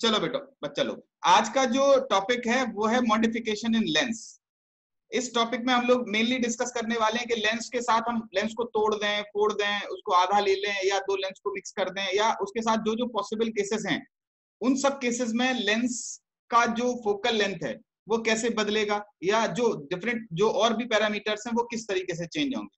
चलो बेटो बच्चा लोग, आज का जो टॉपिक है वो है मॉडिफिकेशन इन लेंस। इस टॉपिक में हम लोग मेनली डिस्कस करने वाले हैं कि लेंस के साथ हम लेंस को तोड़ दें, फोड़ दें, उसको आधा ले लें या दो लेंस को मिक्स कर दें, या उसके साथ जो जो पॉसिबल केसेस हैं उन सब केसेस में लेंस का जो फोकल लेंथ है वो कैसे बदलेगा, या जो डिफरेंट जो और भी पैरामीटर्स हैं वो किस तरीके से चेंज होंगे।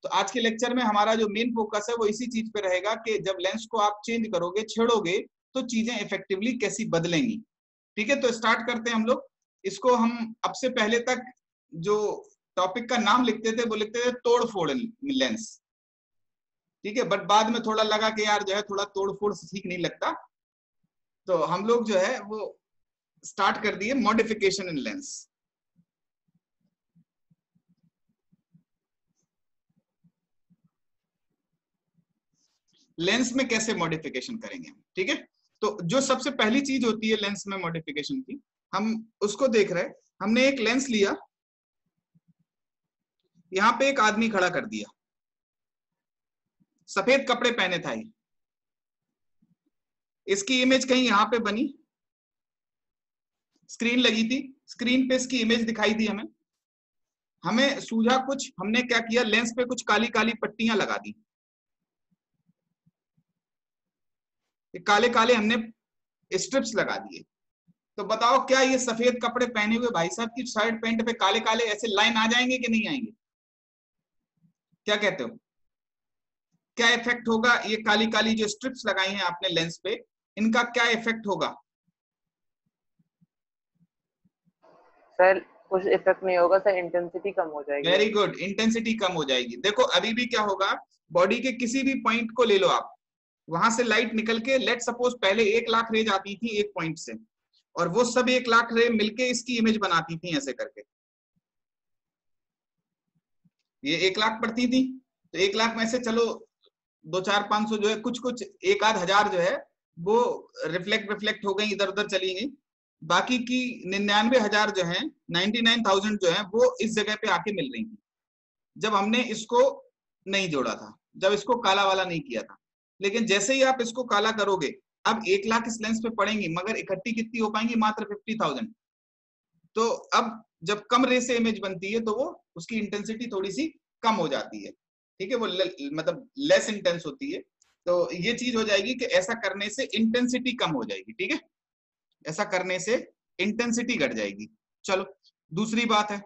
तो आज के लेक्चर में हमारा जो मेन फोकस है वो इसी चीज पे रहेगा कि जब लेंस को आप चेंज करोगे, छेड़ोगे, तो चीजें इफेक्टिवली कैसी बदलेंगी। ठीक है, तो स्टार्ट करते हैं हम लोग इसको। हम अब से पहले तक जो टॉपिक का नाम लिखते थे वो लिखते थे तोड़ फोड़ लेंस। ठीक है, बट बाद में थोड़ा लगा कि यार जो है थोड़ा तोड़ फोड़ ठीक नहीं लगता, तो हम लोग जो है वो स्टार्ट कर दिए मॉडिफिकेशन इन लेंस। लेंस में कैसे मॉडिफिकेशन करेंगे हम। ठीक है, तो जो सबसे पहली चीज होती है लेंस में मॉडिफिकेशन की, हम उसको देख रहे हैं। हमने एक लेंस लिया, यहां पे एक आदमी खड़ा कर दिया, सफेद कपड़े पहने था, इसकी इमेज कहीं यहां पे बनी, स्क्रीन लगी थी, स्क्रीन पे इसकी इमेज दिखाई दी हमें। हमें सूझा कुछ, हमने क्या किया, लेंस पे कुछ काली काली पट्टियां लगा दी, काले काले हमने स्ट्रिप्स लगा दिए। तो बताओ क्या ये सफेद कपड़े पहने हुए भाई साहब की शर्ट पैंट पे काले काले ऐसे लाइन आ जाएंगे कि नहीं आएंगे? क्या कहते हो, क्या इफेक्ट होगा? ये काली काली जो स्ट्रिप्स लगाई हैं आपने लेंस पे, इनका क्या इफेक्ट होगा? सर कुछ इफेक्ट नहीं होगा सर, इंटेंसिटी कम हो जाएगी। वेरी गुड, इंटेंसिटी कम हो जाएगी। देखो अभी भी क्या होगा, बॉडी के किसी भी पॉइंट को ले लो आप, वहां से लाइट निकल के, लेट सपोज पहले 1,00,000 रेज आती थी एक पॉइंट से, और वो सब 1,00,000 रे मिलके इसकी इमेज बनाती थी ऐसे करके। ये 1,00,000 पड़ती थी, तो 1,00,000 में से चलो 2, 4, 500 जो है, कुछ कुछ 1,000 जो है वो रिफ्लेक्ट हो गई, इधर उधर चली गई। बाकी की 99,000 जो है, 99,000 जो है वो इस जगह पे आके मिल रही थी जब हमने इसको नहीं जोड़ा था, जब इसको काला वाला नहीं किया था। लेकिन जैसे ही आप इसको काला करोगे, अब 1,00,000 इस लेंस पे पड़ेंगी, मगर इकट्ठी कितनी हो पाएंगी? मात्र 50,000। तो अब जब कम रे से इमेज बनती है तो वो उसकी इंटेंसिटी थोड़ी सी कम हो जाती है। ठीक है, वो मतलब लेस इंटेंस होती है। तो ये चीज हो जाएगी कि ऐसा करने से इंटेंसिटी कम हो जाएगी। ठीक है, ऐसा करने से इंटेंसिटी घट जाएगी। चलो दूसरी बात है,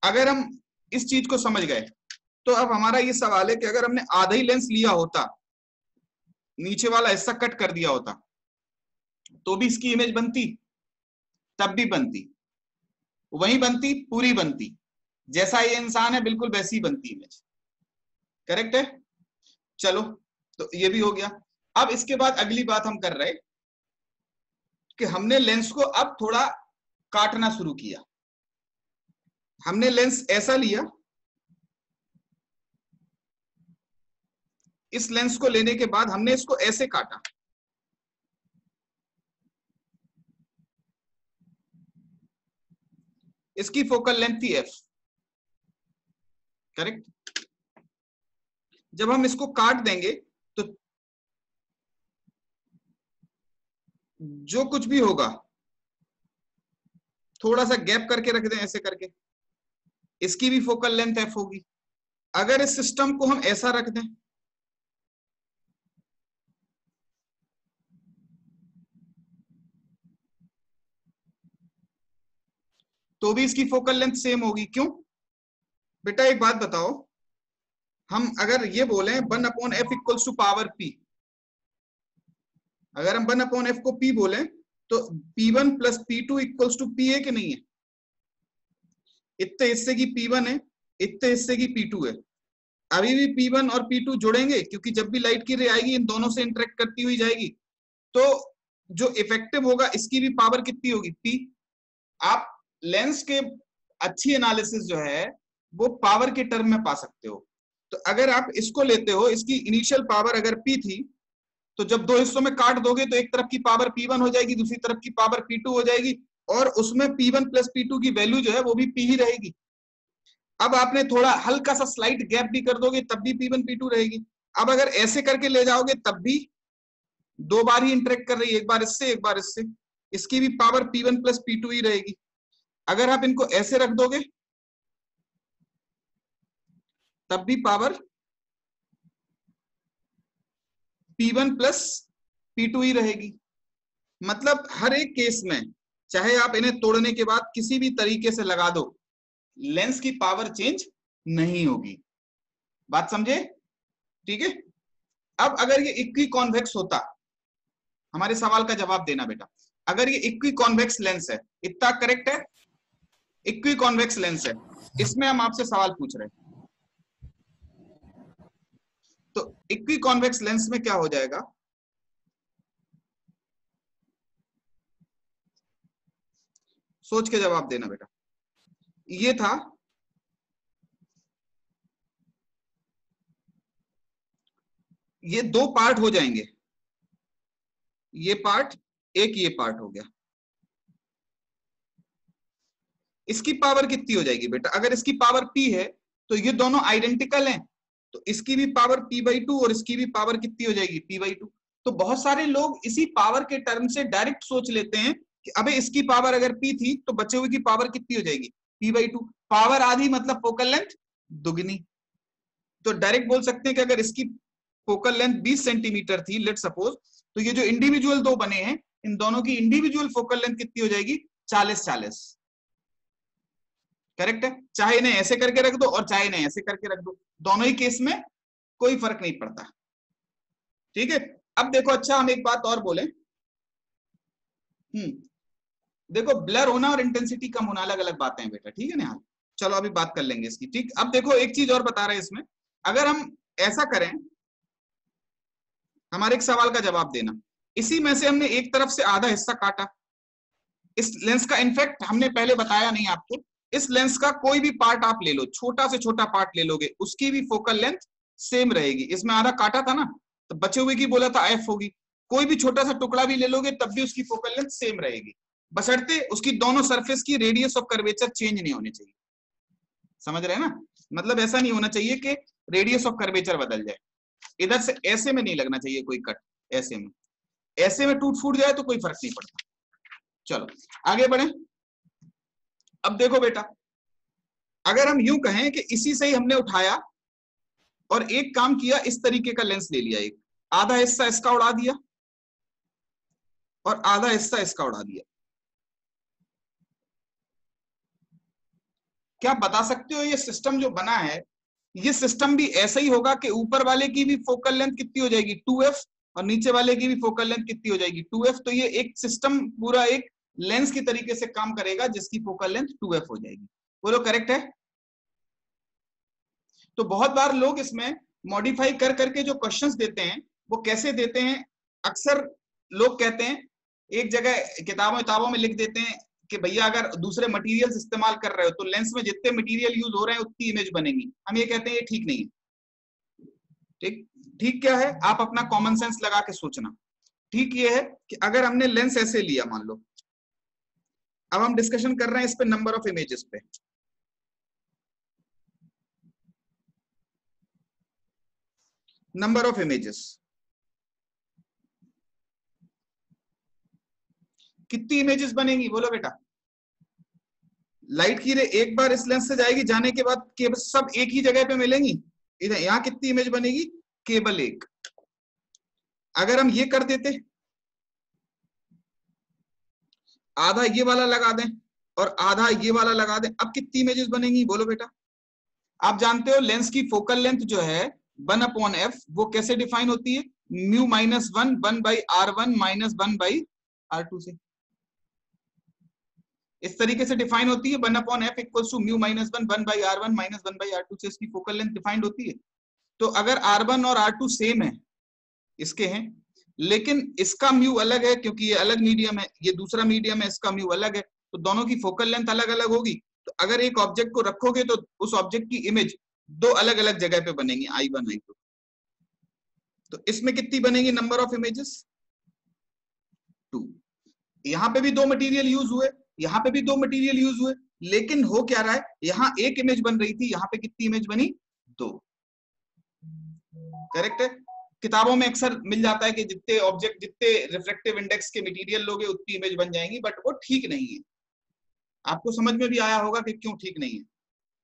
अगर हम इस चीज को समझ गए, तो अब हमारा ये सवाल है कि अगर हमने आधा ही लेंस लिया होता, नीचे वाला हिस्सा कट कर दिया होता, तो भी इसकी इमेज बनती? तब भी बनती, वही बनती, पूरी बनती, जैसा ये इंसान है बिल्कुल वैसी ही बनती इमेज। करेक्ट है? चलो तो ये भी हो गया। अब इसके बाद अगली बात हम कर रहे कि हमने लेंस को अब थोड़ा काटना शुरू किया। हमने लेंस ऐसा लिया, इस लेंस को लेने के बाद हमने इसको ऐसे काटा, इसकी फोकल लेंथ थी f। करेक्ट? जब हम इसको काट देंगे तो जो कुछ भी होगा, थोड़ा सा गैप करके रख दें ऐसे करके, इसकी भी फोकल लेंथ f होगी। अगर इस सिस्टम को हम ऐसा रख दें, तो भी इसकी फोकल लेंथ सेम होगी। क्यों बेटा, एक बात बताओ, हम अगर ये बोले 1/f equals to power p, अगर हम 1/f को p बोले तो p1 plus p2 equals to p है कि नहीं है? इतने हिस्से की p1 है, इतने हिस्से की p2 है। अभी भी p1 और p2 जुड़ेंगे, क्योंकि जब भी लाइट की रे आएगी इन दोनों से इंटरेक्ट करती हुई जाएगी, तो जो इफेक्टिव होगा इसकी भी पावर कितनी होगी? p। आप लेंस के अच्छी एनालिसिस जो है वो पावर के टर्म में पा सकते हो। तो अगर आप इसको लेते हो, इसकी इनिशियल पावर अगर p थी, तो जब दो हिस्सों में काट दोगे तो एक तरफ की पावर p1 हो जाएगी, दूसरी तरफ की पावर p2 हो जाएगी, और उसमें p1 प्लस p2 की वैल्यू जो है वो भी p ही रहेगी। अब आपने थोड़ा हल्का सा स्लाइट गैप भी कर दोगे तब भी p1 p2 रहेगी। अब अगर ऐसे करके ले जाओगे तब भी दो बार ही इंटरेक्ट कर रही है, एक बार इससे एक बार इससे, इसकी भी पावर P1 प्लस P2 ही रहेगी। अगर आप इनको ऐसे रख दोगे तब भी पावर P1 प्लस P2 ही रहेगी। मतलब हर एक केस में चाहे आप इन्हें तोड़ने के बाद किसी भी तरीके से लगा दो, लेंस की पावर चेंज नहीं होगी। बात समझे? ठीक है। अब अगर ये इक्वी कॉन्वेक्स होता, हमारे सवाल का जवाब देना बेटा, अगर ये इक्वी कॉन्वेक्स लेंस है, इतना करेक्ट है, इक्वी कॉन्वेक्स लेंस है, इसमें हम आपसे सवाल पूछ रहे हैं। तो इक्वी कॉन्वेक्स लेंस में क्या हो जाएगा, सोच के जवाब देना बेटा। ये था, ये दो पार्ट हो जाएंगे, ये पार्ट एक, ये पार्ट हो गया। इसकी पावर कितनी हो जाएगी बेटा, अगर इसकी पावर P है तो ये दोनों आइडेंटिकल हैं, तो इसकी भी पावर P/2 और इसकी भी पावर कितनी हो जाएगी, P/2। तो बहुत सारे लोग इसी पावर के टर्म से डायरेक्ट सोच लेते हैं कि अबे इसकी पावर अगर P थी तो बचे हुए की पावर कितनी हो जाएगी, P/2। पावर आधी मतलब फोकल लेंथ दुगनी। तो डायरेक्ट बोल सकते हैं कि अगर इसकी फोकल लेंथ 20 सेंटीमीटर थी, लेट सपोज, तो ये जो इंडिविजुअल दो बने हैं, इन दोनों की इंडिविजुअल फोकल लेंथ कितनी हो जाएगी, 40-40। करेक्ट है। चाहे इन्हें ऐसे करके रख दो और चाहे इन्हें ऐसे करके रख दो, दोनों ही केस में कोई फर्क नहीं पड़ता। ठीक है। अब देखो, अच्छा हम एक बात और बोले, देखो ब्लर होना और इंटेंसिटी कम होना अलग अलग बातें हैं बेटा, ठीक है ना। चलो अभी बात कर लेंगे इसकी। ठीक, अब देखो एक चीज और बता रहे हैं इसमें, अगर हम ऐसा करें, हमारे एक सवाल का जवाब देना, इसी में से हमने एक तरफ से आधा हिस्सा काटा, इस लेंस का इनफैक्ट हमने पहले बताया नहीं आपको, इस लेंस का कोई भी पार्ट आप ले लो, छोटा से छोटा पार्ट ले लोगे, उसकी भी फोकल लेंथ सेम रहेगी। इसमें आधा काटा था ना, तो बचे हुए की बोला था F होगी, कोई भी छोटा सा टुकड़ा भी ले लोगे तब भी उसकी फोकल लेंथ सेम रहेगी, बशर्ते उसकी दोनों सरफेस की रेडियस ऑफ कर्वेचर चेंज नहीं होनी चाहिए। समझ रहे हैं ना, मतलब ऐसा नहीं होना चाहिए कि रेडियस ऑफ कर्वेचर बदल जाए, इधर से ऐसे में नहीं लगना चाहिए कोई कट, ऐसे में टूट फूट जाए तो कोई फर्क नहीं पड़ता। चलो आगे बढ़े। अब देखो बेटा, अगर हम यूं कहें कि इसी से ही हमने उठाया और एक काम किया, इस तरीके का लेंस ले लिया, एक आधा हिस्सा इसका उड़ा दिया और आधा हिस्सा इसका उड़ा दिया, क्या बता सकते हो ये सिस्टम जो बना है, ये सिस्टम भी ऐसा ही होगा कि ऊपर वाले की भी फोकल लेंथ कितनी हो जाएगी 2f और नीचे वाले की भी फोकल लेंथ कितनी हो जाएगी 2f। तो ये एक सिस्टम पूरा एक लेंस की तरीके से काम करेगा जिसकी फोकल लेंथ 2f हो जाएगी। बोलो करेक्ट है। तो बहुत बार लोग इसमें मॉडिफाई कर करके जो क्वेश्चंस देते हैं वो कैसे देते हैं, अक्सर लोग कहते हैं, एक जगह किताबों में लिख देते हैं कि भैया अगर दूसरे मटेरियल्स इस्तेमाल कर रहे हो तो लेंस में जितने मटेरियल यूज हो रहे हैं उतनी इमेज बनेगी। हम ये कहते हैं ये ठीक नहीं है। ठीक क्या है, आप अपना कॉमन सेंस लगा के सोचना। ठीक ये है कि अगर हमने लेंस ऐसे लिया, मान लो, अब हम डिस्कशन कर रहे हैं इस पे नंबर ऑफ इमेजेस पे, नंबर ऑफ इमेजेस कितनी इमेजेस बनेंगी, बोलो बेटा। लाइट की रे एक बार इस लेंस से जाएगी, जाने के बाद केवल सब एक ही जगह पे मिलेंगी, इधर यहां कितनी इमेज बनेगी, केवल एक। अगर हम ये कर देते, आधा ये वाला लगा दें और आधा ये वाला लगा दें, अब कितनी इमेजेस बनेंगी, बोलो बेटा। आप जानते हो लेंस की फोकल लेंथ जो है 1/f वो कैसे डिफाइन होती है, μ-1 1/r1 -1/r2 से, इस तरीके से डिफाइन होती है। 1/f equals to μ-1 1/r1 -1/r2 से इसकी फोकल लेंथ डिफाइंड होती है। तो अगर r1 और r2 सेम है, इसके हैं, लेकिन इसका म्यू अलग है क्योंकि ये अलग मीडियम है, ये दूसरा मीडियम है, इसका म्यू अलग है, तो दोनों की फोकल लेंथ अलग अलग होगी। तो अगर एक ऑब्जेक्ट को रखोगे तो उस ऑब्जेक्ट की इमेज दो अलग अलग जगह पे बनेंगी, I1 I2। तो इसमें कितनी बनेगी नंबर ऑफ इमेजेस, 2। यहां पे भी दो मटेरियल यूज हुए, यहां पे भी दो मटेरियल यूज हुए, लेकिन हो क्या रहा है, यहां एक इमेज बन रही थी, यहां पे कितनी इमेज बनी, 2। करेक्ट है। किताबों में अक्सर मिल जाता है कि जितने ऑब्जेक्ट, जितने रिफ्रैक्टिव इंडेक्स के मटेरियल लोगे उतनी इमेज बन जाएंगी, बट वो ठीक नहीं है। आपको समझ में भी आया होगा कि क्यों ठीक नहीं है।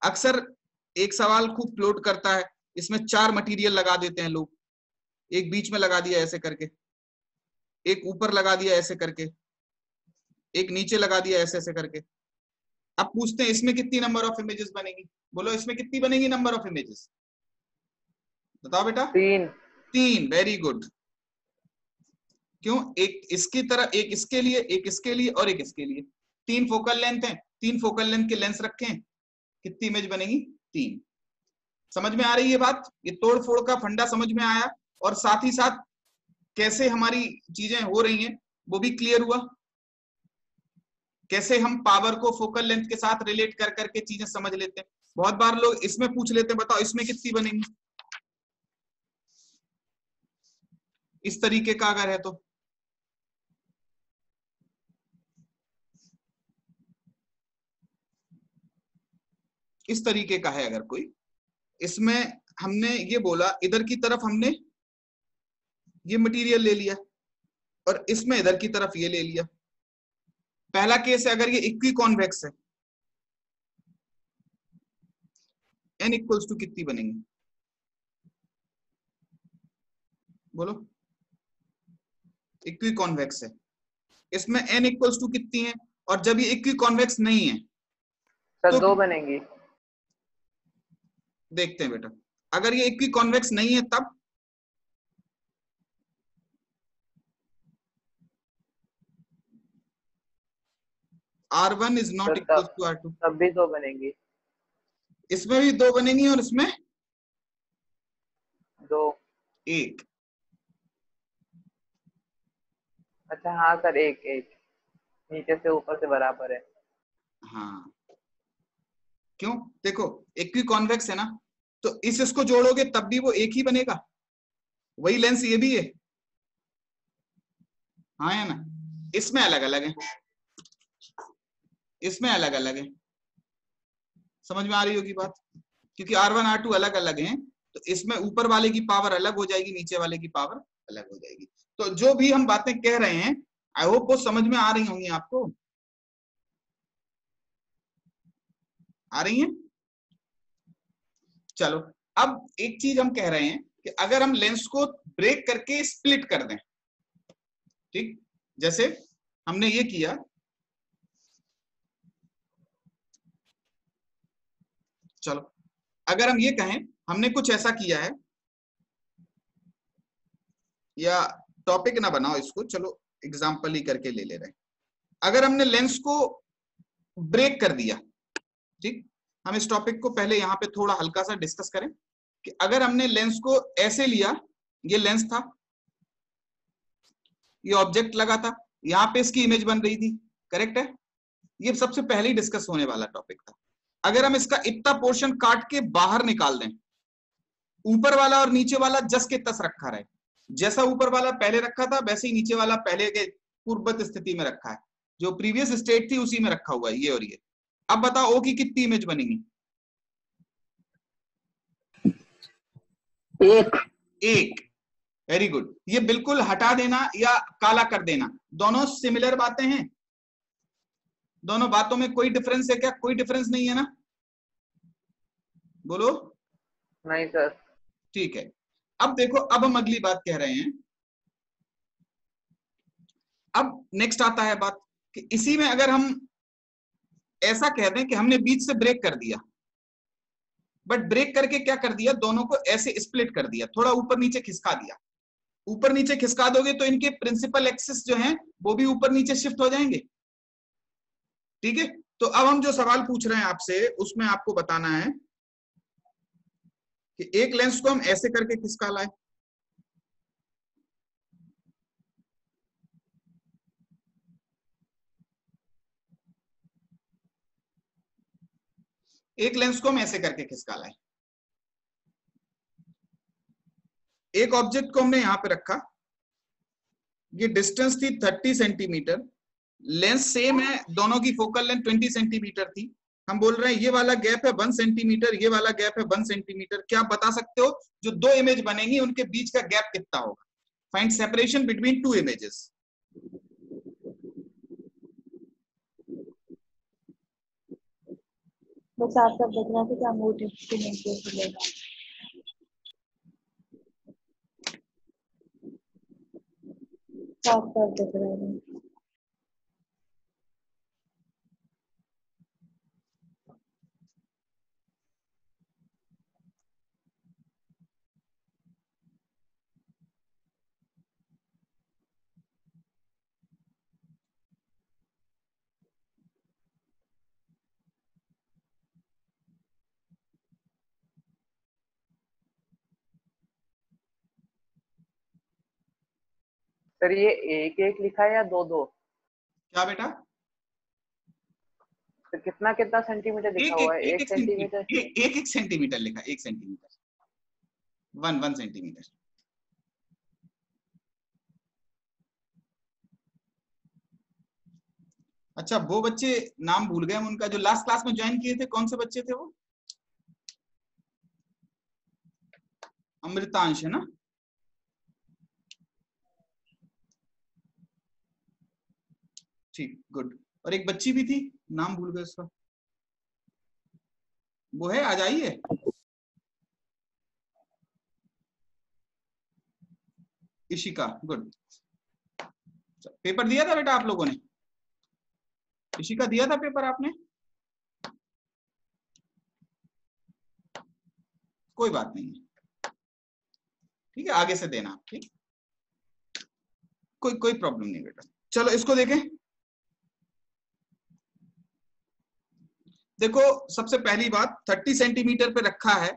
अक्सर एक सवाल खूब फ्लोट करता है, इसमें 4 मटेरियल लगा देते हैं लोग, एक बीच में लगा दिया ऐसे करके, एक ऊपर लगा दिया ऐसे करके, एक नीचे लगा दिया ऐसे ऐसे करके। अब पूछते हैं इसमें कितनी नंबर ऑफ इमेजेस बनेगी? बोलो इसमें कितनी बनेगी नंबर ऑफ इमेजेस? बताओ बेटा। 3। 3। Very good. क्यों? एक इसकी तरह, एक इसके लिए, एक इसके लिए और एक इसके लिए। 3 फोकल लेंथ है, 3 फोकल लेंथ के लेंस रखे हैं, कितनी इमेज बनेगी? 3। समझ में आ रही है बात? ये तोड़ फोड़ का फंडा समझ में आया, और साथ ही साथ कैसे हमारी चीजें हो रही हैं वो भी क्लियर हुआ। कैसे हम पावर को फोकल लेंथ के साथ रिलेट कर करके चीजें समझ लेते हैं। बहुत बार लोग इसमें पूछ लेते हैं, बताओ इसमें कितनी बनेगी? इस तरीके का अगर है तो इस तरीके का है अगर कोई, इसमें हमने ये बोला, इधर की तरफ हमने ये मटेरियल ले लिया और इसमें इधर की तरफ ये ले लिया। पहला केस है अगर ये इक्वी कॉन्वेक्स है, n इक्वल्स टू कितनी बनेंगी? बोलो। इक्वी कॉन्वेक्स है, इसमें n इक्वल्स टू कितनी है? और जब ये इक्वी कॉन्वेक्स नहीं है सर तो 2 बनेंगी। देखते हैं बेटा, अगर ये इक्वी कॉन्वेक्स नहीं है तब R1 is not equal to R2। तब भी 2 बनेंगी। इसमें भी 2 बनेंगी और इसमें 2। 1। अच्छा हाँ सर, 1 1 नीचे से ऊपर से बराबर है। हाँ, क्यों? देखो इक्वी कॉन्वेक्स है ना, तो इसको जोड़ोगे तब भी वो एक ही बनेगा, वही लेंस ये भी है, हाँ या ना? इसमें अलग अलग है, इसमें अलग अलग है। समझ में आ रही होगी बात? क्योंकि R1 R2 अलग अलग हैं, तो इसमें ऊपर वाले की पावर अलग हो जाएगी, नीचे वाले की पावर अलग हो जाएगी। तो जो भी हम बातें कह रहे हैं, आई होप वो समझ में आ रही होंगी आपको। आ रही हैं? चलो, अब एक चीज हम कह रहे हैं कि अगर हम लेंस को ब्रेक करके स्प्लिट कर दें, ठीक, जैसे हमने ये किया, चलो अगर हम ये कहें हमने कुछ ऐसा किया है, या टॉपिक ना बनाओ इसको, चलो एग्जाम्पल ही करके ले ले रहे हैं। अगर हमने लेंस को ब्रेक कर दिया, ठीक, हम इस टॉपिक को पहले यहां पे थोड़ा हल्का सा डिस्कस करें कि अगर हमने लेंस को ऐसे लिया, ये लेंस था, ये ऑब्जेक्ट लगा था, यहाँ पे इसकी इमेज बन रही थी, करेक्ट है? ये सबसे पहले ही डिस्कस होने वाला टॉपिक था। अगर हम इसका इतना पोर्शन काट के बाहर निकाल दें, ऊपर वाला और नीचे वाला जस के तस रखा रहे, जैसा ऊपर वाला पहले रखा था वैसे ही नीचे वाला पहले के पूर्ववत स्थिति में रखा है, जो प्रीवियस स्टेट थी उसी में रखा हुआ है, ये और ये। अब बताओ ओ की कितनी इमेज बनेगी? 1। Very good. ये बिल्कुल हटा देना या काला कर देना, दोनों सिमिलर बातें हैं, दोनों बातों में कोई डिफरेंस है क्या? कोई डिफरेंस नहीं है ना? बोलो। नहीं सर। ठीक है। अब देखो, अब हम अगली बात कह रहे हैं, अब नेक्स्ट आता है बात कि इसी में अगर हम ऐसा कह दें कि हमने बीच से ब्रेक कर दिया, बट ब्रेक करके क्या कर दिया, दोनों को ऐसे स्प्लिट कर दिया, थोड़ा ऊपर नीचे खिसका दिया। ऊपर नीचे खिसका दोगे तो इनके प्रिंसिपल एक्सिस जो हैं वो भी ऊपर नीचे शिफ्ट हो जाएंगे, ठीक है? तो अब हम जो सवाल पूछ रहे हैं आपसे, उसमें आपको बताना है कि एक लेंस को हम ऐसे करके खिसका लाए, एक लेंस को हम ऐसे करके खिसका लाए, एक ऑब्जेक्ट को हमने यहां पे रखा, ये डिस्टेंस थी 30 सेंटीमीटर, लेंस सेम है, दोनों की फोकल लेंथ 20 सेंटीमीटर थी, हम बोल रहे हैं ये वाला गैप है 1 सेंटीमीटर, ये वाला गैप है 1 सेंटीमीटर। क्या आप बता सकते हो जो दो इमेज बनेंगी उनके बीच का गैप कितना होगा? Find separation between two images. बस आप सब बता रहे थे कि अंगूठी की नीचे से लेगा। साफ साफ दिख रहा है। सर ये एक एक लिखा है या दो दो? क्या बेटा? तो कितना कितना सेंटीमीटर लिखा हुआ है? एक सेंटीमीटर? एक सेंटीमीटर लिखा, 1 सेंटीमीटर, 1 सेंटीमीटर। अच्छा, वो बच्चे नाम भूल गए हम उनका जो लास्ट क्लास में ज्वाइन किए थे, कौन से बच्चे थे वो? अमृतांश है ना? ठीक, गुड। और एक बच्ची भी थी, नाम भूल गए उसका, वो है, आज आई है? इशिका, गुड। पेपर दिया था बेटा आप लोगों ने? इशिका दिया था पेपर आपने? कोई बात नहीं है, ठीक है, आगे से देना, ठीक, कोई प्रॉब्लम नहीं बेटा। चलो इसको देखें। देखो सबसे पहली बात 30 सेंटीमीटर पे रखा है,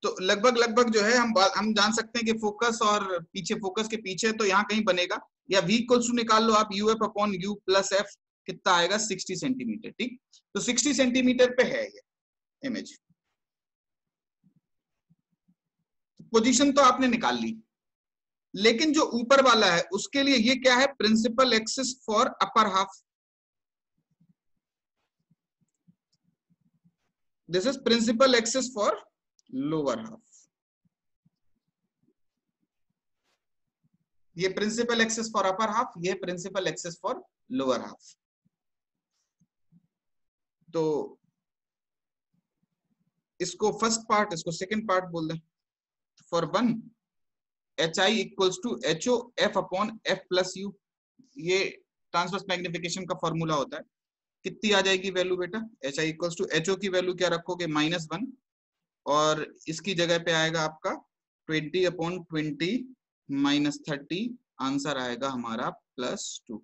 तो लगभग जो है हम जान सकते हैं कि फोकस और पीछे, फोकस के पीछे तो यहाँ कहीं बनेगा, या v इक्वल्स टू निकाल लो आप, uf upon u plus f, कितना आएगा? 60 सेंटीमीटर। ठीक, तो 60 सेंटीमीटर पे है ये इमेज। पोजीशन तो आपने निकाल ली, लेकिन जो ऊपर वाला है उसके लिए ये क्या है? Principal axis for upper half. This is principal axis for lower half. ये principal axis for upper half, ये principal axis for lower half. तो इसको फर्स्ट पार्ट, इसको सेकंड पार्ट बोल दें। For one h I equals to h o f upon f plus u, ये transverse magnification का formula होता है। कितनी आ जाएगी वैल्यू बेटा? H I equals to h o की वैल्यू क्या रखोगे? -1, और इसकी जगह पे आएगा आपका 20 अपॉन 20 माइनस 30, आंसर आएगा हमारा +2।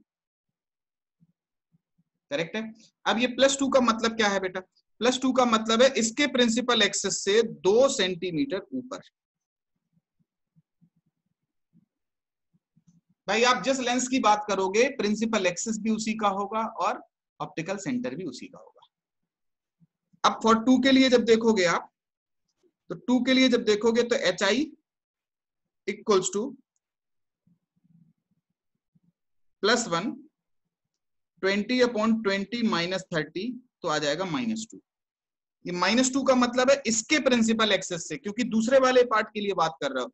करेक्ट है। अब ये +2 का मतलब क्या है बेटा? +2 का मतलब है इसके प्रिंसिपल एक्सिस से 2 सेंटीमीटर ऊपर। भाई आप जिस लेंस की बात करोगे प्रिंसिपल एक्सिस भी उसी का होगा और ऑप्टिकल सेंटर भी उसी का होगा। अब फॉर 2 के लिए जब देखोगे आप, तो 2 के लिए जब देखोगे तो H I equals to +1, 20 upon 20 minus 30, तो आ जाएगा -2। ये -2 का मतलब है इसके प्रिंसिपल एक्सिस से, क्योंकि दूसरे वाले पार्ट के लिए बात कर रहे हो,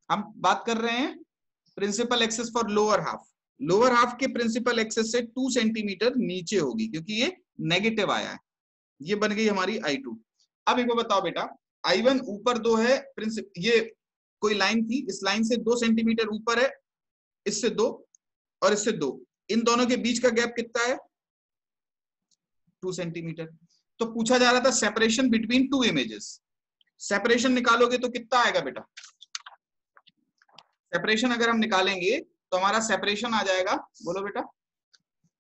हम बात कर रहे हैं principal axis for lower half. Lower half के प्रिंसिपल एक्सिस से 2 सेंटीमीटर नीचे होगी, क्योंकि ये नेगेटिव आया है। ये बन गई हमारी I2। अब एक बार बताओ बेटा, I1 ऊपर 2 है, ये कोई लाइन थी, इस लाइन से 2 सेंटीमीटर ऊपर है, इससे 2 और इससे 2, इन दोनों के बीच का गैप कितना है? 2 सेंटीमीटर। तो पूछा जा रहा था separation between two images. Separation निकालोगे तो कितना आएगा बेटा? सेपरेशन अगर हम निकालेंगे तो हमारा सेपरेशन आ जाएगा, बोलो बेटा,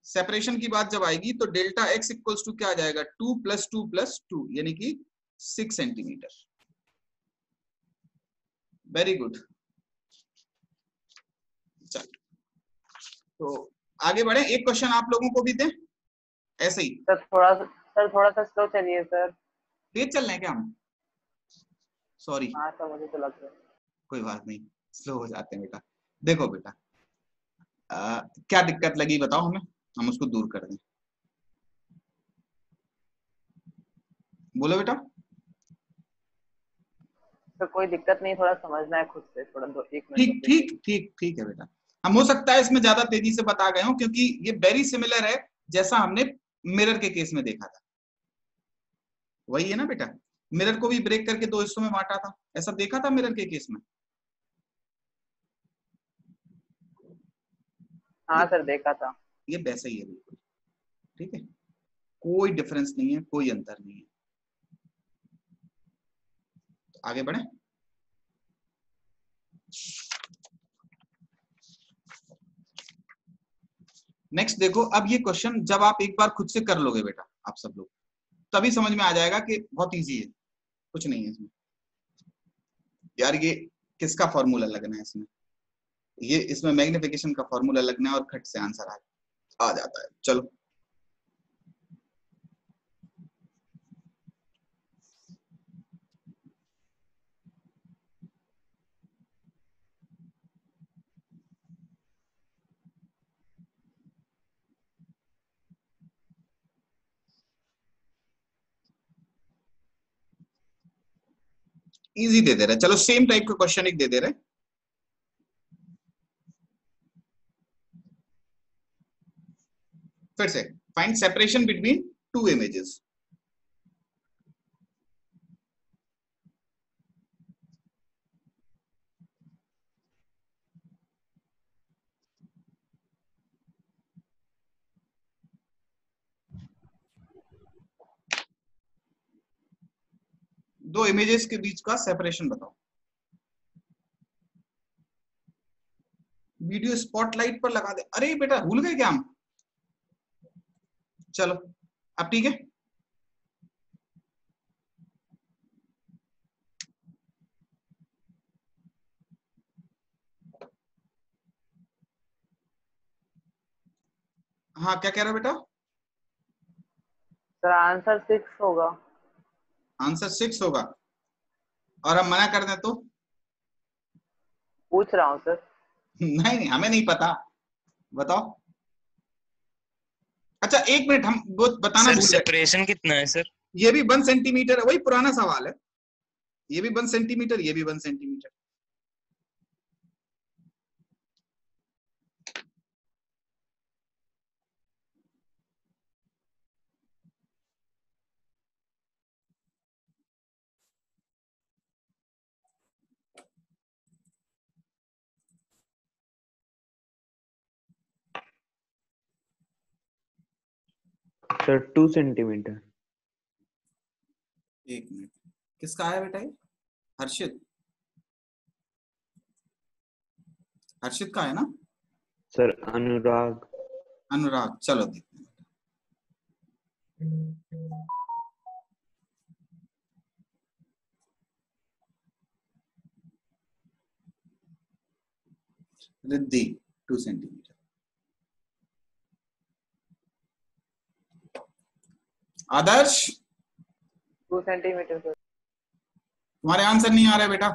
सेपरेशन की बात जब आएगी तो डेल्टा x इक्वल्स टू क्या आ जाएगा? 2 + 2 + 2, यानी कि 6 सेंटीमीटर। Very good. तो आगे बढ़े, एक क्वेश्चन आप लोगों को भी दें ऐसे ही। सर थोड़ा सा स्लो चलिए सर। तेज चल रहे हैं क्या हम? सॉरी। हाँ सर, मुझे तो लग रहा है। कोई बात नहीं, स्लो हो जाते हैं बेटा। देखो बेटा, क्या दिक्कत लगी बताओ हमें, हम उसको दूर कर दें। बोलो बेटा। तो कोई दिक्कत नहीं, थोड़ा समझना है खुद से, थोड़ा दो एक ठीक मिनट। ठीक ठीक ठीक है बेटा। हम हो सकता है इसमें ज्यादा तेजी से बता गए हो, क्योंकि ये वेरी सिमिलर है जैसा हमने मिरर के केस में देखा था। वही है ना बेटा, मिरर को भी ब्रेक करके दो हिस्सों में बांटा था, ऐसा देखा था मिरर के केस में। हाँ सर देखा था। ये वैसा ही है बिल्कुल, ठीक है, कोई डिफरेंस नहीं है, कोई अंतर नहीं है। तो आगे बढ़े। नेक्स्ट देखो, अब ये क्वेश्चन जब आप एक बार खुद से कर लोगे बेटा, आप सब लोग, तभी समझ में आ जाएगा कि बहुत इजी है, कुछ नहीं है इसमें। यार ये किसका फॉर्मूला लगना है इसमें, ये इसमें मैग्निफिकेशन का फॉर्मूला लगना है और खट से आंसर आ जाता है। चलो इजी दे दे रहे, चलो सेम टाइप का क्वेश्चन एक दे दे रहे। फिर से find separation between two images. दो इमेजेस के बीच का सेपरेशन बताओ। वीडियो स्पॉटलाइट पर लगा दे, अरे बेटा भूल गए क्या हम। चलो अब ठीक है। हाँ क्या कह रहे हो बेटा। सर आंसर 6 होगा। आंसर 6 होगा, और हम मना कर दें तो। पूछ रहा हूँ सर। नहीं नहीं हमें नहीं पता, बताओ। अच्छा एक मिनट, हम वो बताना सर भूल गए। सेपरेशन कितना है सर? ये भी 1 सेंटीमीटर है, वही पुराना सवाल है। ये भी 1 सेंटीमीटर, ये भी 1 सेंटीमीटर। Sir 2 centimetre. एक मिनट, किसका आया बेटा ये? हर्षित, हर्षित का है ना? सर अनुराग। अनुराग, चलो देखते हैं। रिद्धि 2 सेंटीमीटर। आदर्श 2 सेंटीमीटर सर। तुम्हारे आंसर नहीं आ रहे बेटा।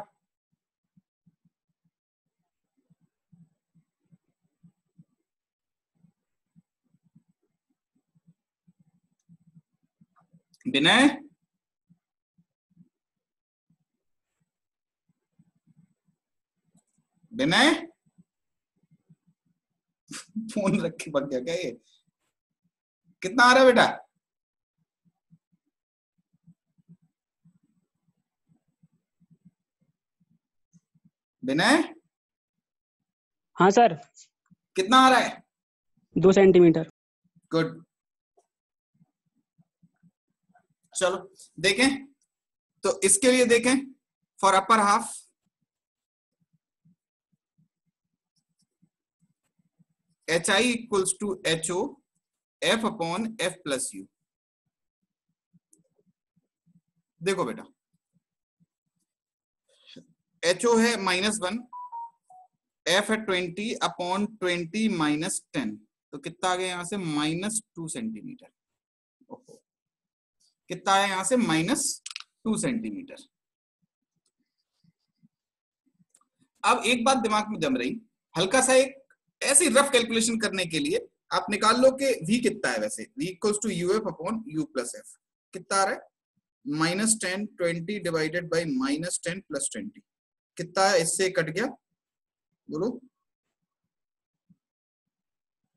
विनय, विनय फोन रख के भाग गया क्या ये? कितना आ रहा है बेटा? विनय हाँ सर। कितना आ रहा है? 2 सेंटीमीटर। गुड। चलो देखें, तो इसके लिए देखें, for upper half HI equals to HO F upon F plus U। देखो बेटा, HO है -1, F है 20 अपॉन 20 माइनस 10, तो कितना आ गया यहां से? -2 सेंटीमीटर। कितना आया यहां से? -2 सेंटीमीटर। अब एक बात दिमाग में जम रही, हल्का सा एक ऐसी रफ कैलकुलेशन करने के लिए आप निकाल लो कि v कितना है। वैसे v equals to UF upon U plus F कितना आ रहा है? -10 20 डिवाइडेड बाई -10 + 20 कितना है? इससे कट गया, बोलो।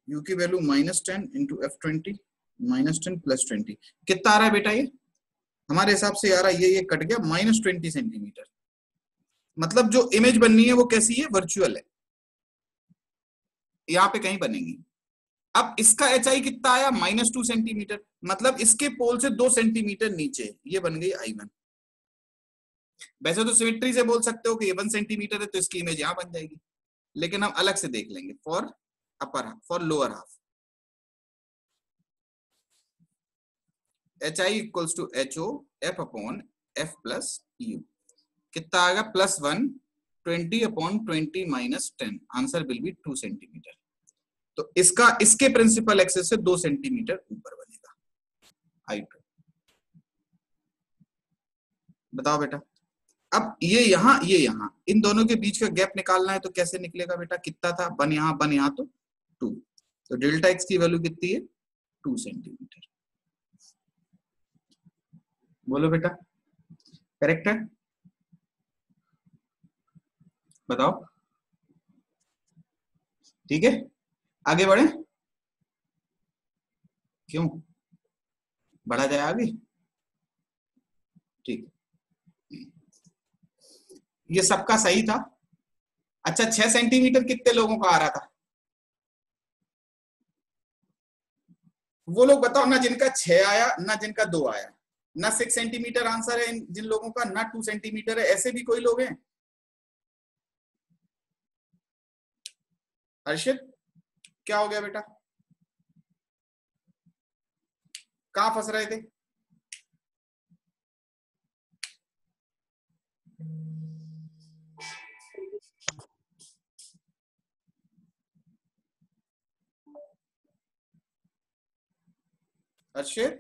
u की वैल्यू -10 इंटू f20 -10 + 20 कितना आ रहा है बेटा? ये हमारे हिसाब से आ रहा है ये कट गया -20 सेंटीमीटर। मतलब जो इमेज बननी है वो कैसी है? वर्चुअल है, यहाँ पे कहीं बनेगी। अब इसका HI कितना आया? -2 सेंटीमीटर, मतलब इसके पोल से 2 सेंटीमीटर नीचे, ये बन गई I1। वैसे तो सिमेट्री से बोल सकते हो कि ये 1 सेंटीमीटर है तो इसकी इमेज यहां बन जाएगी, लेकिन हम अलग से देख लेंगे। For upper half, for lower half, HI equals to HO F upon F plus U कितना आएगा? +1 20 upon 20 -10 answer will be 2 centimetre. तो इसका इसके प्रिंसिपल एक्सिस से 2 सेंटीमीटर ऊपर बनेगा I2। बताओ बेटा। अब ये यहाँ इन दोनों के बीच का गैप निकालना है तो कैसे निकलेगा बेटा? कितना था? 1 यहाँ तो 2, तो डेल्टा x की वैल्यू कितनी है? 2 सेंटीमीटर। बोलो बेटा, करेक्ट है? बताओ, ठीक है? आगे बढ़े? क्यों बढ़ा जाए आगे? ठीक, ये सबका सही था। अच्छा, 6 सेंटीमीटर कितने लोगों का आ रहा था? वो लोग बताओ ना जिनका 6 आया, ना जिनका 2 आया। ना 6 सेंटीमीटर आंसर है जिन लोगों का, ना 2 सेंटीमीटर है। ऐसे भी कोई लोग हैं? हर्षित, क्या हो गया बेटा? कहां फंस रहे थे? हर्षित,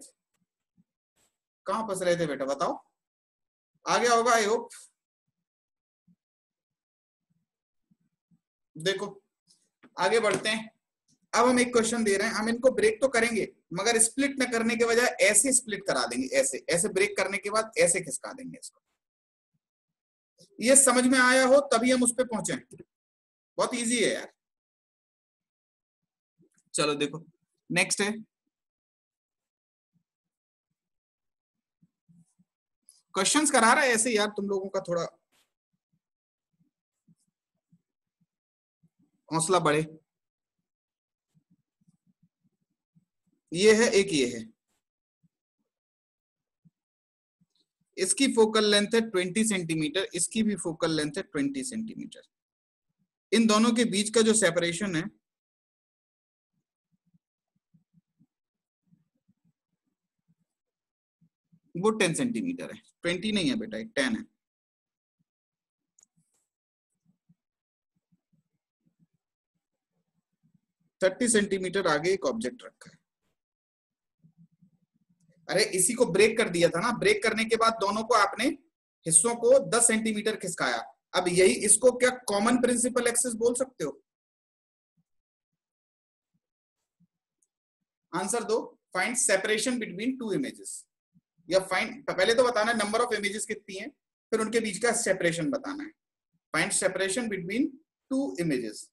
कहां फंस रहे थे बेटा? बताओ, आ गया होगा आई होप। देखो आगे बढ़ते हैं। अब हम एक क्वेश्चन दे रहे हैं, हम इनको ब्रेक तो करेंगे मगर स्प्लिट न करने के बजाय ऐसे स्प्लिट करा देंगे, ऐसे ऐसे ब्रेक करने के बाद ऐसे खिसका देंगे इसको। ये समझ में आया हो तभी हम उस पर पहुंचे। बहुत इजी है यार। चलो देखो, नेक्स्ट है क्वेश्चंस करा रहा है ऐसे यार, तुम लोगों का थोड़ा हौसला बढ़े। ये है एक, ये है, इसकी फोकल लेंथ है 20 सेंटीमीटर, इसकी भी फोकल लेंथ है 20 सेंटीमीटर। इन दोनों के बीच का जो सेपरेशन है वो 10 सेंटीमीटर है। 20 नहीं है बेटा, 10 है। थर्टी सेंटीमीटर आगे एक ऑब्जेक्ट रखा है। अरे इसी को ब्रेक कर दिया था ना, ब्रेक करने के बाद दोनों को आपने हिस्सों को 10 सेंटीमीटर खिसकाया। अब यही इसको क्या कॉमन प्रिंसिपल एक्सिस बोल सकते हो? आंसर दो। Find separation between two images, या फाइंड, पहले तो बताना नंबर ऑफ इमेजेस कितनी है, फिर उनके बीच का सेपरेशन बताना है। Find separation between two images.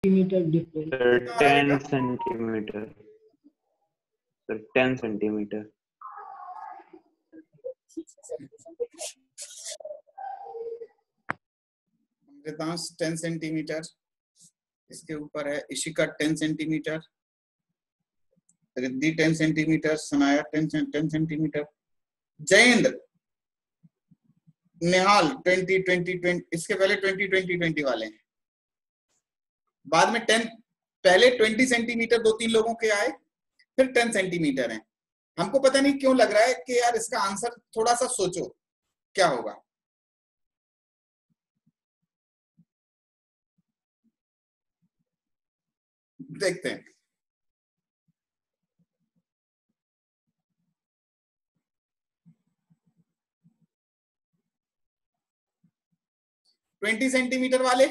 Sir 10 centimetre, sir 10 centimetre. 10 centimetre, इसके ऊपर है Ishika 10 centimetre, Riddhi 10 centimetre, Sanaya 10 centimetre, Jayendra, Nihal 20 इसके पहले 20 वाले हैं, बाद में 10, पहले 20 सेंटीमीटर 2-3 लोगों के आए, फिर 10 सेंटीमीटर है। हमको पता नहीं क्यों लग रहा है कि यार इसका आंसर थोड़ा सा सोचो क्या होगा। देखते हैं। 20 सेंटीमीटर वाले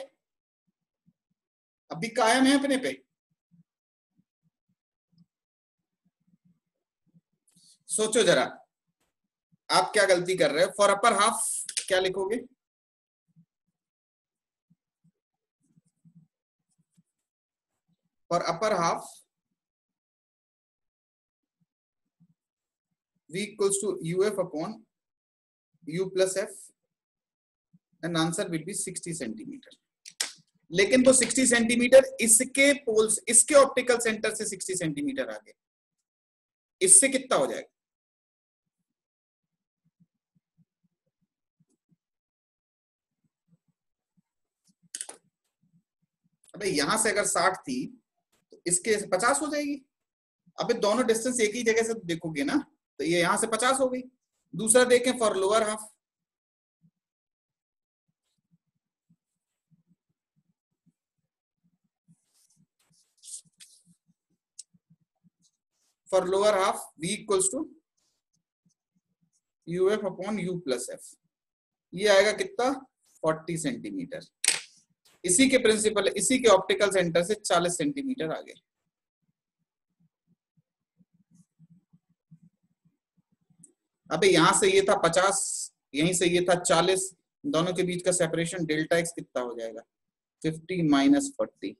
अभी कायम है अपने पे। सोचो जरा आप क्या गलती कर रहे हो। फॉर अपर हाफ क्या लिखोगे? For upper half v equals to uf upon u plus f and answer will be 60 centimetre. लेकिन वो 60 सेंटीमीटर इसके पोल्स, इसके ऑप्टिकल सेंटर से 60 सेंटीमीटर आगे, इससे कितना हो जाएगा? अबे यहां से अगर 60 थी तो इसके 50 हो जाएगी। अबे दोनों डिस्टेंस एक ही जगह से देखोगे ना, तो ये यहां से 50 हो गई। दूसरा देखें for lower half, for lower half v equals to uf upon u plus f, ये आएगा कितना? 40 सेंटीमीटर। इसी के प्रिंसिपल, इसी के ऑप्टिकल सेंटर से 40 सेंटीमीटर आगे। अबे यहां से ये था 50, यहीं से ये था 40, दोनों के बीच का सेपरेशन डेल्टा एक्स कितना हो जाएगा? 50 माइनस 40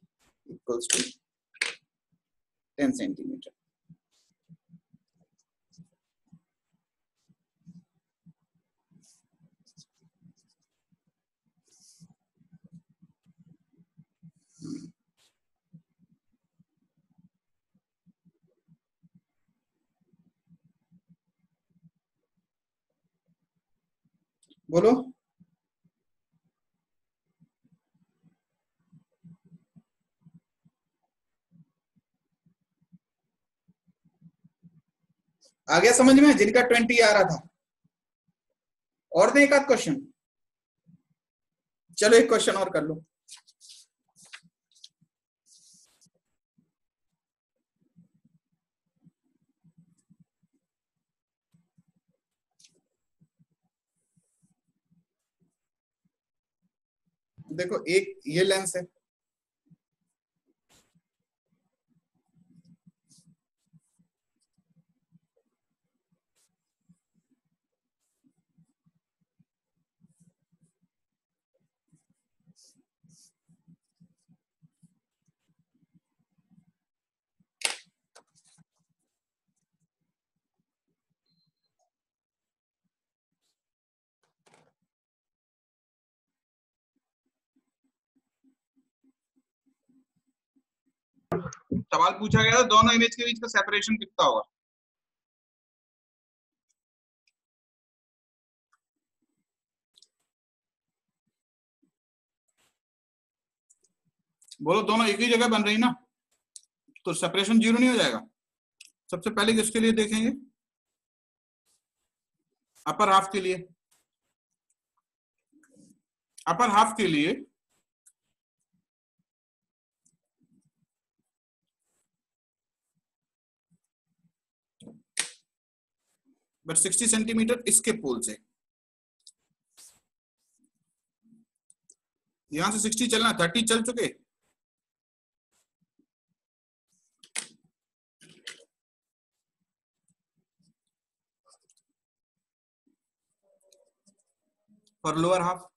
इक्वल्स टू 10 सेंटीमीटर। बोलो। आ गया समझ में? जिनका 20 आ रहा था और दे एक आध क्वेश्चन। चलो एक क्वेश्चन और कर लो। देखो एक ये लेंस है, सवाल पूछा गया था दोनों इमेज के बीच का सेपरेशन कितना होगा? बोलो। दोनों एक ही जगह बन रही ना, तो सेपरेशन 0 नहीं हो जाएगा? सबसे पहले किसके लिए देखेंगे? अपर हाफ के लिए। अपर हाफ के लिए बट 60 सेंटीमीटर इसके पोल से, यहां से 60 चलना, 30 चल चुके। For lower half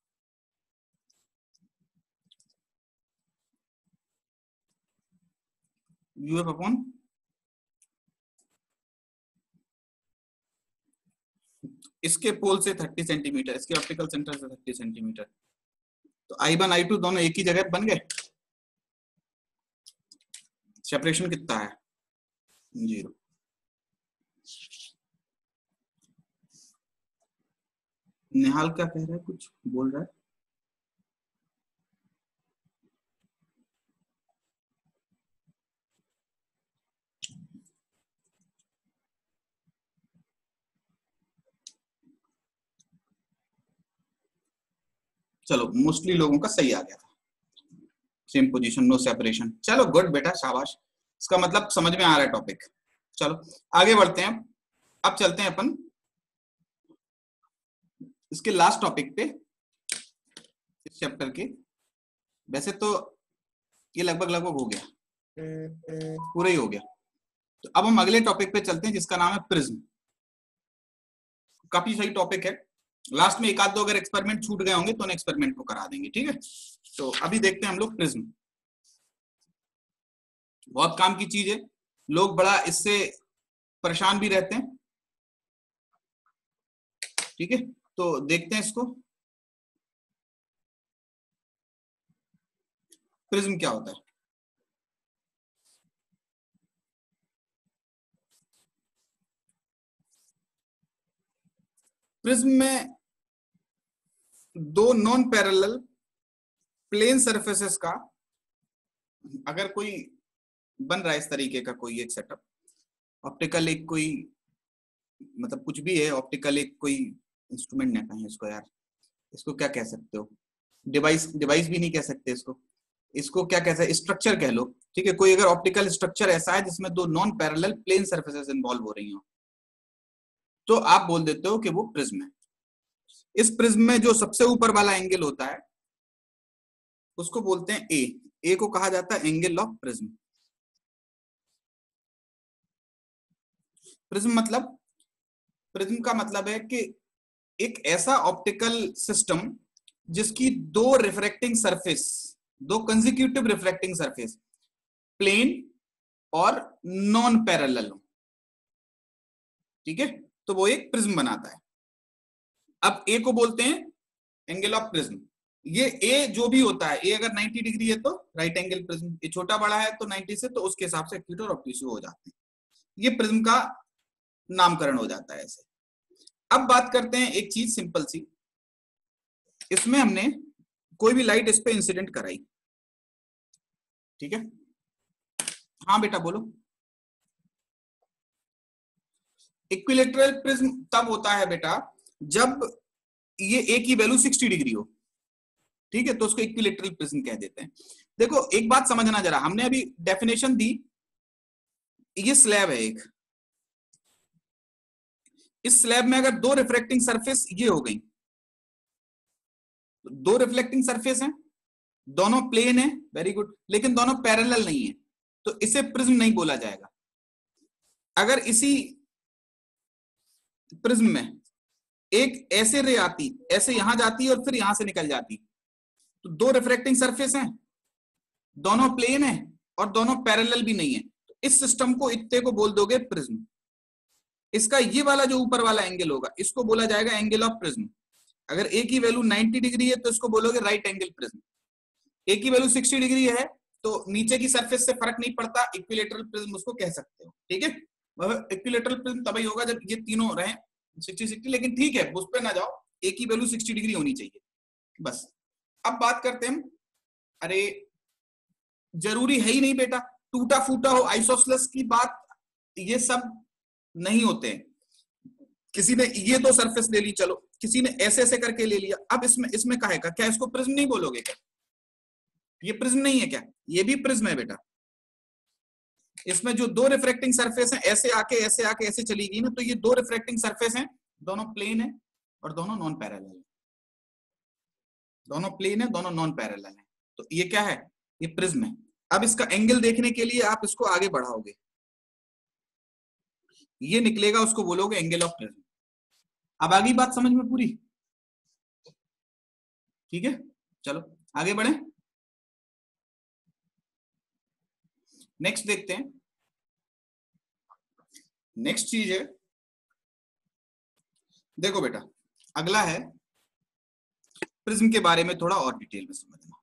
UF upon इसके पोल से 30 सेंटीमीटर, इसके ऑप्टिकल सेंटर से 30 सेंटीमीटर। तो I1 I2 दोनों एक ही जगह बन गए। सेपरेशन कितना है? 0। निहाल क्या कह रहा है? कुछ बोल रहा है? चलो मोस्टली लोगों का सही आ गया था, सेम पोजीशन, नो सेपरेशन। चलो गुड बेटा, शाबाश। इसका मतलब समझ में आ रहा है टॉपिक। चलो आगे बढ़ते हैं। अब चलते हैं अपन इसके लास्ट टॉपिक पे। इस चैप्टर के। वैसे तो ये लगभग लगभग हो गया, पूरा ही हो गया। तो अब हम अगले टॉपिक पे चलते हैं जिसका नाम है प्रिज्म। काफी सही टॉपिक है। लास्ट में एक आध दो अगर एक्सपेरिमेंट छूट गए होंगे तो उन एक्सपेरिमेंट को करा देंगे, ठीक है। तो अभी देखते हैं हम लोग प्रिज्म। बहुत काम की चीज है, लोग बड़ा इससे परेशान भी रहते हैं, ठीक है। तो देखते हैं इसको, प्रिज्म क्या होता है। प्रिज्म में दो नॉन पैरेलल प्लेन सरफेसेस का अगर कोई बन रहा है इस तरीके का कोई एक सेटअप, ऑप्टिकल एक कोई मतलब कुछ भी है, ऑप्टिकल एक कोई इंस्ट्रूमेंट ना कहें इसको यार, इसको क्या कह सकते हो, डिवाइस भी नहीं कह सकते इसको क्या कह सकते, स्ट्रक्चर कह लो, ठीक है। कोई अगर ऑप्टिकल स्ट्रक्चर ऐसा है जिसमें दो non parallel plane surfaces involve हो रही हो, तो आप बोल देते हो कि वो प्रिज्म है। इस प्रिज्म में जो सबसे ऊपर वाला एंगल होता है उसको बोलते हैं ए को कहा जाता है एंगल ऑफ प्रिज्म। प्रिज्म का मतलब है कि एक ऐसा ऑप्टिकल सिस्टम जिसकी दो रिफ्रैक्टिंग सरफेस, दो कंसेक्यूटिव रिफ्रैक्टिंग सरफेस प्लेन और नॉन पैरेलल हो, ठीक है, तो वो एक प्रिज्म बनाता है। अब ए को बोलते हैं एंगल ऑफ प्रिज्म। ये ए जो भी होता है, ए अगर 90 डिग्री है तो राइट एंगल प्रिज्म, ये छोटा बड़ा है तो 90 से, तो उसके हिसाब से एक्यूट और ऑब्ट्यूसिव हो जाते हैं। ये प्रिज्म का नामकरण हो जाता है ऐसे। अब बात करते हैं एक चीज सिंपल सी, इसमें हमने कोई भी लाइट इस पे इंसिडेंट कराई, ठीक है। हाँ बेटा बोलो। इक्विलैटरल प्रिज्म तब होता है बेटा जब ये ए की वैल्यू 60 डिग्री हो, ठीक है, तो उसको इक्विलैटरल प्रिज्म कह देते हैं। देखो एक बात समझना जरा, हमने अभी डेफिनेशन दी, ये स्लैब है एक, इस स्लैब में अगर दो रिफ्रैक्टिंग सरफेस ये हो गई, दो रिफ्लेक्टिंग सरफेस हैं, दोनों प्लेन है, वेरी गुड, लेकिन दोनों पैरेलल नहीं है, तो इसे प्रिज्म नहीं बोला जाएगा। अगर इसी प्रिज्म में एक ऐसे रे आती, ऐसे यहां जाती और फिर यहां से निकल जाती, तो दो रिफ्रैक्टिंग सरफेस हैं, दोनों प्लेन है और दोनों पैरेलल भी नहीं है, तो इस सिस्टम को इतने को बोल दोगे प्रिज्म। इसका ये वाला जो ऊपर वाला एंगल होगा इसको बोला जाएगा एंगल ऑफ प्रिज्म। अगर ए की वैल्यू 90 डिग्री है तो इसको बोलोगे राइट एंगल प्रिज्म। ए की वैल्यू 60 डिग्री है तो नीचे की सरफेस से फर्क नहीं पड़ता, इक्विलैटरल प्रिज्म उसको कह सकते हो, ठीक है। इक्विलैटरल प्रिज्म तभी होगा जब ये तीनों रहे 60-60, लेकिन ठीक है उस पर ना जाओ, ए की वैल्यू 60 डिग्री होनी चाहिए बस। अब बात करते हैं, अरे जरूरी है ही नहीं बेटा, टूटा फूटा हो आइसोसेलेस की बात, ये सब नहीं होते हैं। किसी ने ये तो सरफेस ले ली, चलो किसी ने ऐसे ऐसे करके ले लिया, अब इसमें कहेगा क्या इसको प्रिज्म नहीं बोलोगे क्या? ये प्रिज्म नहीं है क्या? ये भी प्रिज्म है बेटा। इसमें जो दो रिफ्रैक्टिंग सरफेस हैं ऐसे आके ऐसे चली गई ना, तो ये दो रिफ्रैक्टिंग सरफेस हैं, दोनों प्लेन है और दोनों नॉन पैरेलल है, दोनों प्लेन है दोनों नॉन पैरेलल है, तो ये क्या है? ये प्रिज्म है। अब इसका एंगल देखने के लिए आप इसको आगे बढ़ाओगे, ये निकलेगा, उसको बोलोगे एंगल ऑफ प्रिज्म। अब आगे बात समझ में पूरी? ठीक है, चलो आगे बढ़े। नेक्स्ट देखते हैं, नेक्स्ट चीज है, देखो बेटा अगला है प्रिज्म के बारे में थोड़ा और डिटेल में समझना।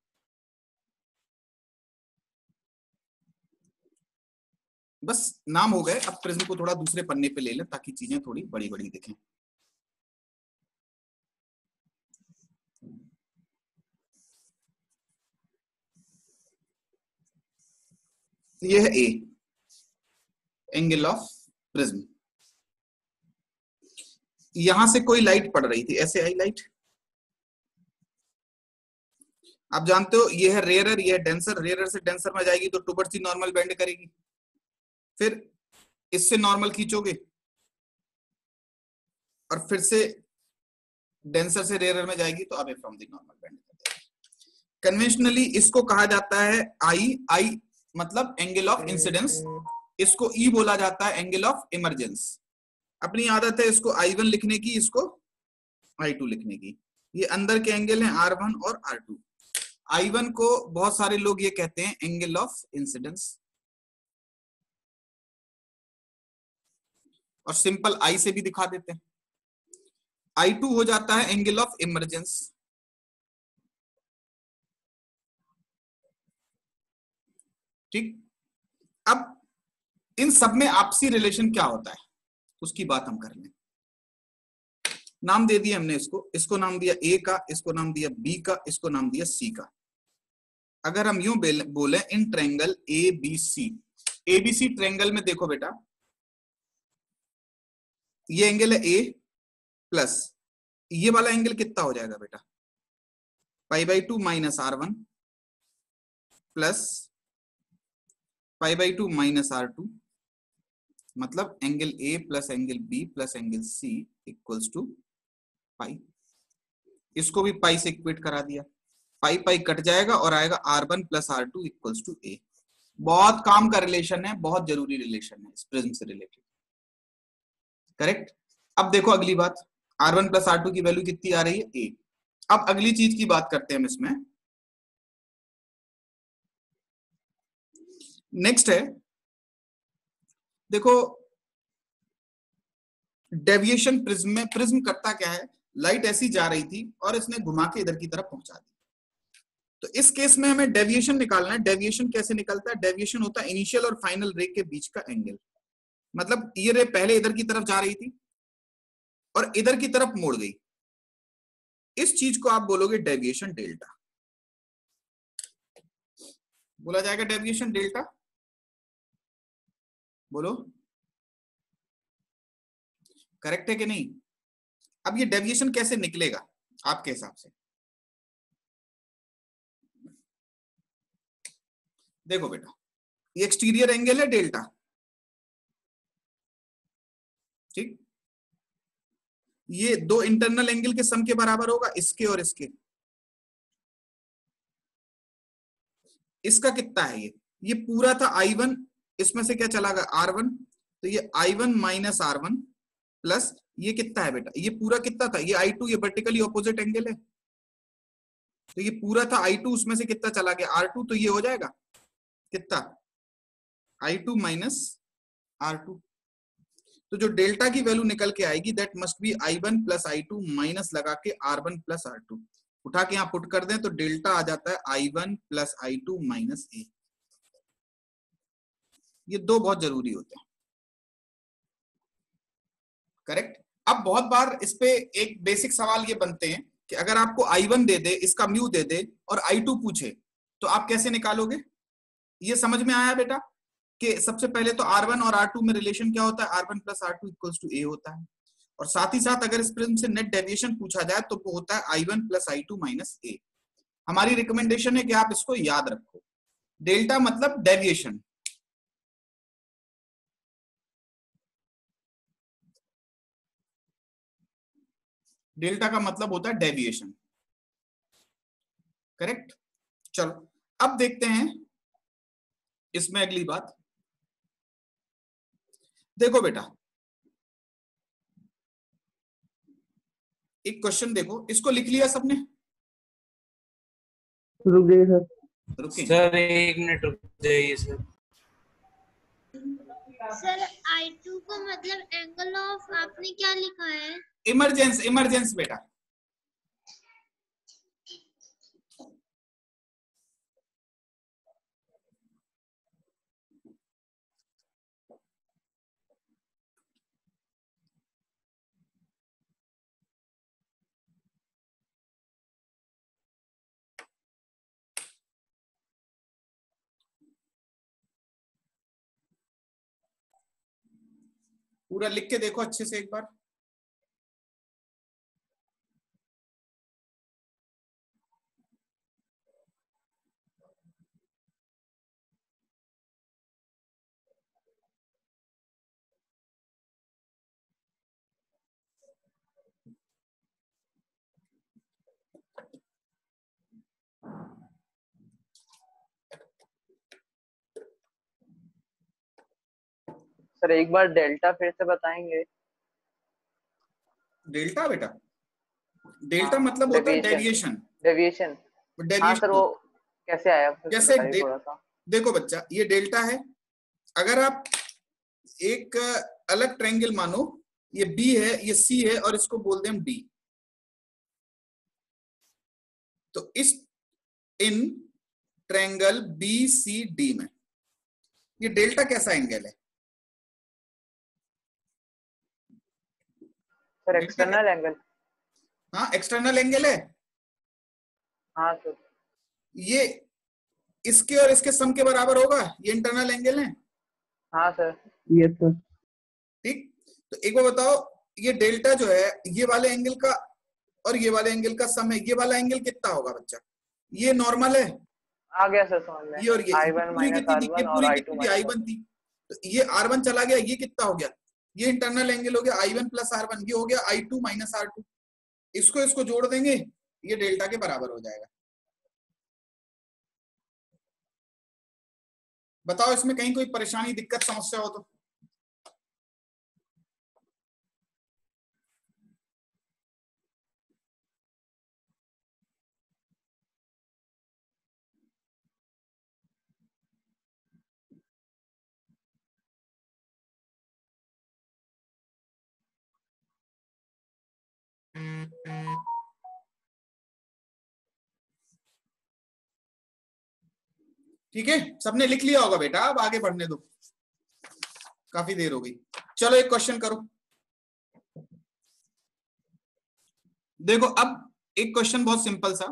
बस नाम हो गए, अब प्रिज्म को थोड़ा दूसरे पन्ने पे ले लें ताकि चीजें थोड़ी बड़ी बड़ी दिखें। ये है ए, एंगल ऑफ प्रिज्म। यहां से कोई लाइट पड़ रही थी, ऐसे आई लाइट, आप जानते हो ये है रेयरर, ये है डेंसर, रेयरर से डेंसर में जाएगी तो टुवर्ड्स दी नॉर्मल बेंड करेगी, फिर इससे नॉर्मल खींचोगे और फिर से डेंसर से रेयरर में जाएगी तो away from the normal bend कर देगी। कन्वेंशनली इसको कहा जाता है आई मतलब एंगल ऑफ इंसिडेंस, इसको ई बोला जाता है एंगल ऑफ इमरजेंस। अपनी आदत है इसको I1 लिखने की, इसको I2 लिखने की। ये अंदर के एंगल हैं R1 और R2। I1 को बहुत सारे लोग ये कहते हैं एंगल ऑफ इंसिडेंस, और सिंपल I से भी दिखा देते हैं। I2 हो जाता है एंगल ऑफ इमरजेंस। ठीक, अब इन सब में आपसी रिलेशन क्या होता है उसकी बात हम कर लें। नाम दे दिया हमने इसको नाम दिया ए का, इसको नाम दिया बी का, इसको नाम दिया सी का। अगर हम यूं बोले इन ट्रायंगल एबीसी ट्रायंगल में देखो बेटा, ये एंगल है ए प्लस ये वाला एंगल कितना हो जाएगा बेटा, π/2 minus R1 plus π/2 minus R2, मतलब angle A plus angle B plus angle C equals to pi. इसको भी पाई से इक्वेट करा दिया, पाई पाई कट जाएगा और आएगा R1 plus R2 equals to ए। बहुत काम का रिलेशन है, बहुत जरूरी रिलेशन है इस प्रिज्म से रिलेटेड। करेक्ट। अब देखो अगली बात, R1 प्लस R2 की वैल्यू कितनी आ रही है, ए। अब अगली चीज की बात करते हैं हम इसमें। नेक्स्ट है, देखो डेविएशन प्रिज्म में, प्रिज्म करता क्या है, लाइट ऐसी जा रही थी और इसने घुमा के इधर की तरफ पहुंचा दी। तो इस केस में हमें डेविएशन निकालना है। डेविएशन कैसे निकलता है, डेविएशन होता है इनिशियल और फाइनल रे के बीच का एंगल। मतलब ये रे पहले इधर की तरफ जा रही थी और इधर की तरफ मोड़ गई, इस चीज को आप बोलोगे डेविएशन डेल्टा, बोला जाएगा डेविएशन डेल्टा। बोलो करेक्ट है कि नहीं। अब ये डेविएशन कैसे निकलेगा आपके हिसाब से, देखो बेटा, ये एक्सटीरियर एंगल है डेल्टा, ठीक, ये दो इंटरनल एंगल के सम के बराबर होगा, इसके और इसके। इसका कितना है, ये पूरा था I1, इसमें से क्या चला गया R1, तो ये I1 माइनस R1 प्लस ये कितना है बेटा, ये पूरा कितना था, ये I2, ये वर्टिकली ऑपोजिट एंगल है, तो ये पूरा था I2, उसमें से कितना चला गया R2, तो ये हो जाएगा कितना, I2 माइनस R2। तो जो डेल्टा की वैल्यू निकल के आएगी that must be I1 plus I2 minus लगा के R1 प्लस R2, उठा के यहां पुट कर दें तो डेल्टा आ जाता है I1 प्लस I2 माइनस ए। ये दो बहुत जरूरी होते हैं। करेक्ट। अब बहुत बार इस पे एक बेसिक सवाल ये बनते हैं कि अगर आपको I1 दे दे, इसका म्यू दे दे और I2 पूछे तो आप कैसे निकालोगे। ये समझ में आया बेटा कि सबसे पहले तो R1 और R2 में रिलेशन क्या होता है, R1 plus R2 equals to ए होता है, और साथ ही साथ अगर इस प्रिज्म से नेट डेविएशन पूछा जाए तो वो होता है I1 प्लस I2 माइनस ए। हमारी रिकमेंडेशन है कि आप इसको याद रखो, डेल्टा मतलब डेविएशन। डेल्टा का मतलब होता है डेविएशन। करेक्ट। चलो अब देखते हैं इसमें अगली बात। देखो बेटा एक क्वेश्चन देखो, इसको लिख लिया सबने, रुक गए सर। रुके सर 1 मिनट रुक जाइए सर। सर I2 का मतलब एंगल ऑफ आपने क्या लिखा है, इमरजेंस बेटा। पूरा लिख के देखो अच्छे से एक बार। सर एक बार डेल्टा फिर से बताएंगे? डेल्टा बेटा, डेल्टा हाँ, मतलब होता है डेविएशन। डेविएशन। डेविएशन। हाँ सर, डेविएशन वो कैसे आया फिर से जैसे बताइए थोड़ा सा। देखो बच्चा, ये डेल्टा है। अगर आप एक अलग ट्रायंगल मानो, ये बी है, ये सी है, और इसको बोल दें हम डी, तो इस इन ट्रायंगल बी सी डी में ये डेल्टा कैसा एंगल है? Sir external angle. हाँ, एक्सटर्नल एंगल है। हाँ सर। ये इसके और इसके सम के बराबर होगा, ये इंटरनल एंगल है। हाँ सर। Yes sir. ठीक, तो एक बार बताओ, ये डेल्टा जो है ये वाले एंगल का और ये वाले एंगल का सम है, ये वाला एंगल कितना होगा बच्चा? ये नॉर्मल है, आ गया सर समझ में। ये और ये I1 पूरी माइनस कितनी थी? ये R1 और पूरी I2 कितनी थी? माइनस I1 थी, तो ये R1 चला गया, ये कितना हो गया? ये इंटरनल एंगल हो गया I1 प्लस R1, ये हो गया I2 माइनस R2। इसको इसको जोड़ देंगे, ये डेल्टा के बराबर हो जाएगा। बताओ इसमें कहीं कोई परेशानी, दिक्कत, समस्या हो तो? ठीक है, सबने लिख लिया होगा बेटा, अब आगे बढ़ने दो, काफी देर हो गई। चलो एक क्वेश्चन करो। देखो अब एक क्वेश्चन बहुत सिंपल सा,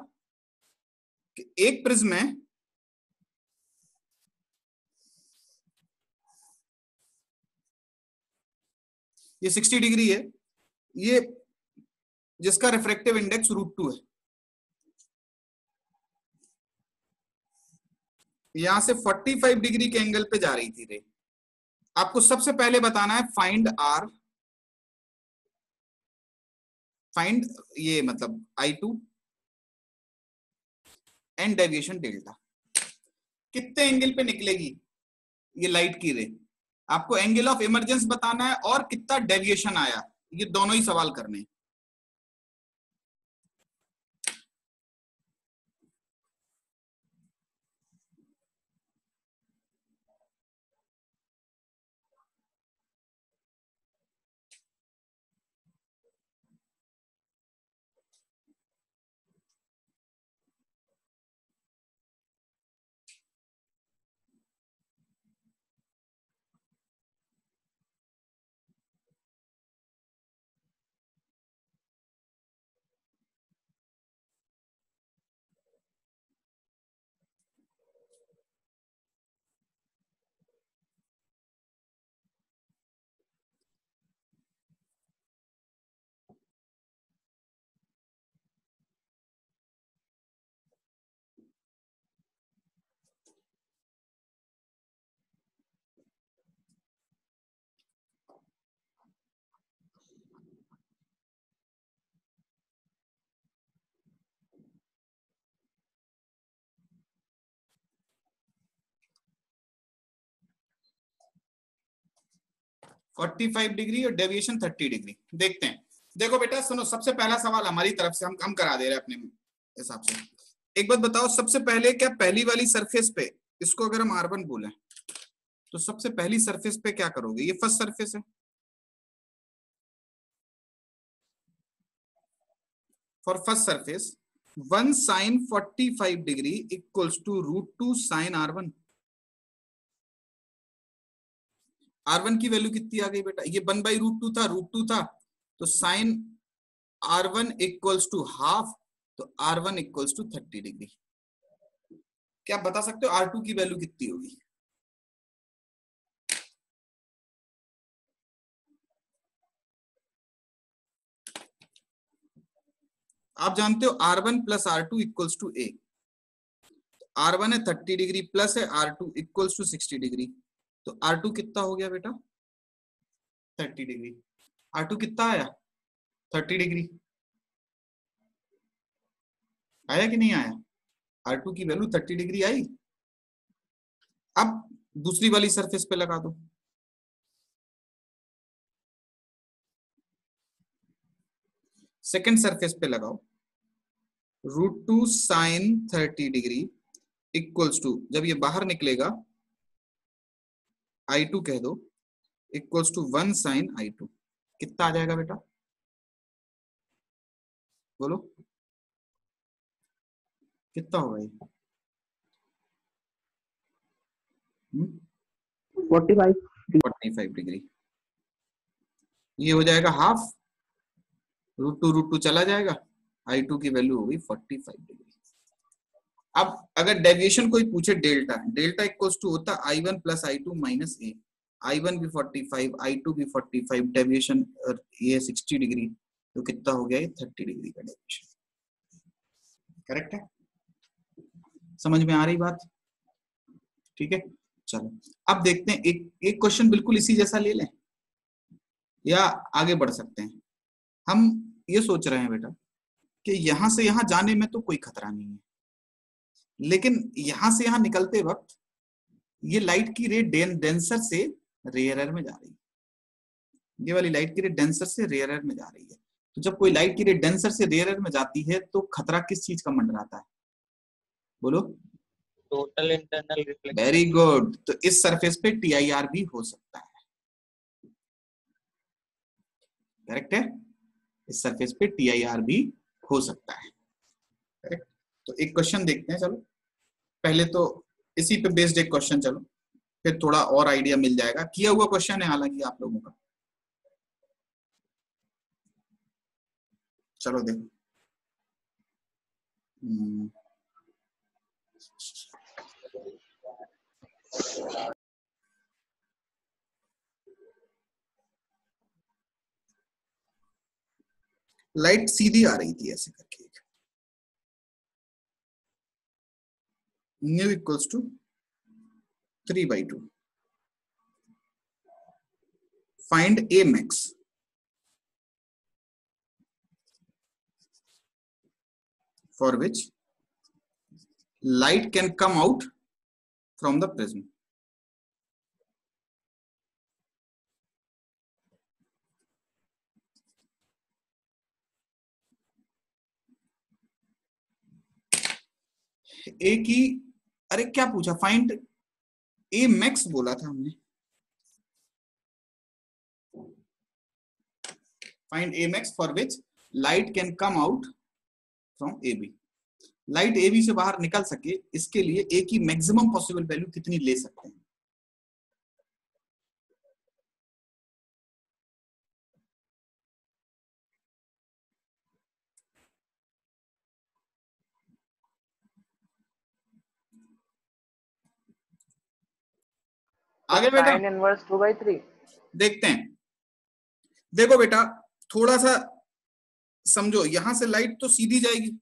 कि एक प्रिज्म है, ये 60 डिग्री है, ये जिसका रिफ्रैक्टिव इंडेक्स √2 है, यहां से 45 डिग्री के एंगल पे जा रही थी रे। आपको सबसे पहले बताना है फाइंड आर, फाइंड ये मतलब I2 एंड डेविएशन डेल्टा। कितने एंगल पे निकलेगी ये लाइट की रे? आपको एंगल ऑफ इमरजेंस बताना है और कितना डेविएशन आया, ये दोनों ही सवाल करने हैं। फोर्टी 45 डिग्री और डेविएशन 30 डिग्री। देखते हैं। देखो बेटा सुनो, सबसे पहला सवाल हमारी तरफ से हम करा दे रहे हैं अपने हिसाब से। एक बात बताओ, सबसे पहले क्या पहली वाली सरफेस पे, इसको अगर हम R1 बोले, तो सबसे पहली सरफेस पे क्या करोगे? ये फर्स्ट सरफेस है, for first surface 1 sin 45 degree equals to √2 sin R1। R1 की वैल्यू कितनी आ गई बेटा? ये 1/√2 था, √2 था, तो sin R1 equals to half, तो R1 इक्वल्स टू 30 डिग्री। क्या आप बता सकते हो R2 की वैल्यू कितनी होगी? आप जानते हो R1 plus R2 equals to A। R1 है 30 डिग्री प्लस है R2 इक्वल्स टू 60 डिग्री, तो R2 कितना हो गया बेटा? 30 डिग्री। R2 कितना आया? 30 डिग्री। आया कि नहीं आया? R2 की वैल्यू 30 डिग्री आई। अब दूसरी वाली सरफेस पे लगा दो, सेकेंड सरफेस पे लगाओ, √2 sin 30 डिग्री इक्वल्स टू, जब ये बाहर निकलेगा I2 कह दो, इक्वल्स टू 1 sin I2। कितना आ जाएगा बेटा, बोलो कितना होगा ये? 45 डिग्री। ये हो जाएगा हाफ, √2 चला जाएगा, I2 की वैल्यू होगी 45 डिग्री। अब अगर डेविएशन कोई पूछे डेल्टा, डेल्टा इक्वल्स टू होता I1 प्लस I2 माइनस ए। I1 भी 45, I2 भी 45, डेविएशन ये 60 डिग्री, तो कितना हो गया ये 30 डिग्री का डेविएशन। करेक्ट है, समझ में आ रही बात? ठीक है, चलो अब देखते हैं, एक क्वेश्चन बिल्कुल इसी जैसा ले लें या आगे बढ़ सकते हैं। हम ये सोच रहे हैं बेटा कि यहां से यहां जाने में तो कोई खतरा नहीं है, लेकिन यहां से यहां निकलते वक्त ये लाइट की रे डेंसर से रेयरर में जा रही है। ये वाली लाइट की रे डेंसर से रेयरर में जा रही है। तो जब कोई लाइट की रे डेंसर से रेयरर में जाती है तो खतरा किस चीज का मंडराता है, बोलो? Total internal reflection. Very good. तो इस सरफेस पे TIR भी हो सकता है, करेक्ट है, इस सरफेस पे TIR भी हो सकता है, करेक्ट। तो एक क्वेश्चन देखते हैं, चलो पहले तो इसी पे बेस्ड एक क्वेश्चन, चलो फिर थोड़ा और आइडिया मिल जाएगा। किया हुआ क्वेश्चन है हालांकि आप लोगों का, चलो देखो। लाइट सीधी आ रही थी ऐसे करके, mu equals to 3/2, find A max for which light can come out from the prism। ए की, अरे क्या पूछा, फाइंड A max बोला था हमने, find A max for which light can come out from AB। Light AB से बाहर निकल सके, इसके लिए A की मैक्सिमम पॉसिबल वैल्यू कितनी ले सकते हैं? आगे बेटा sin इनवर्स 2/3। देखते हैं। देखो बेटा थोड़ा सा समझो, यहां से लाइट तो सीधी जाएगी,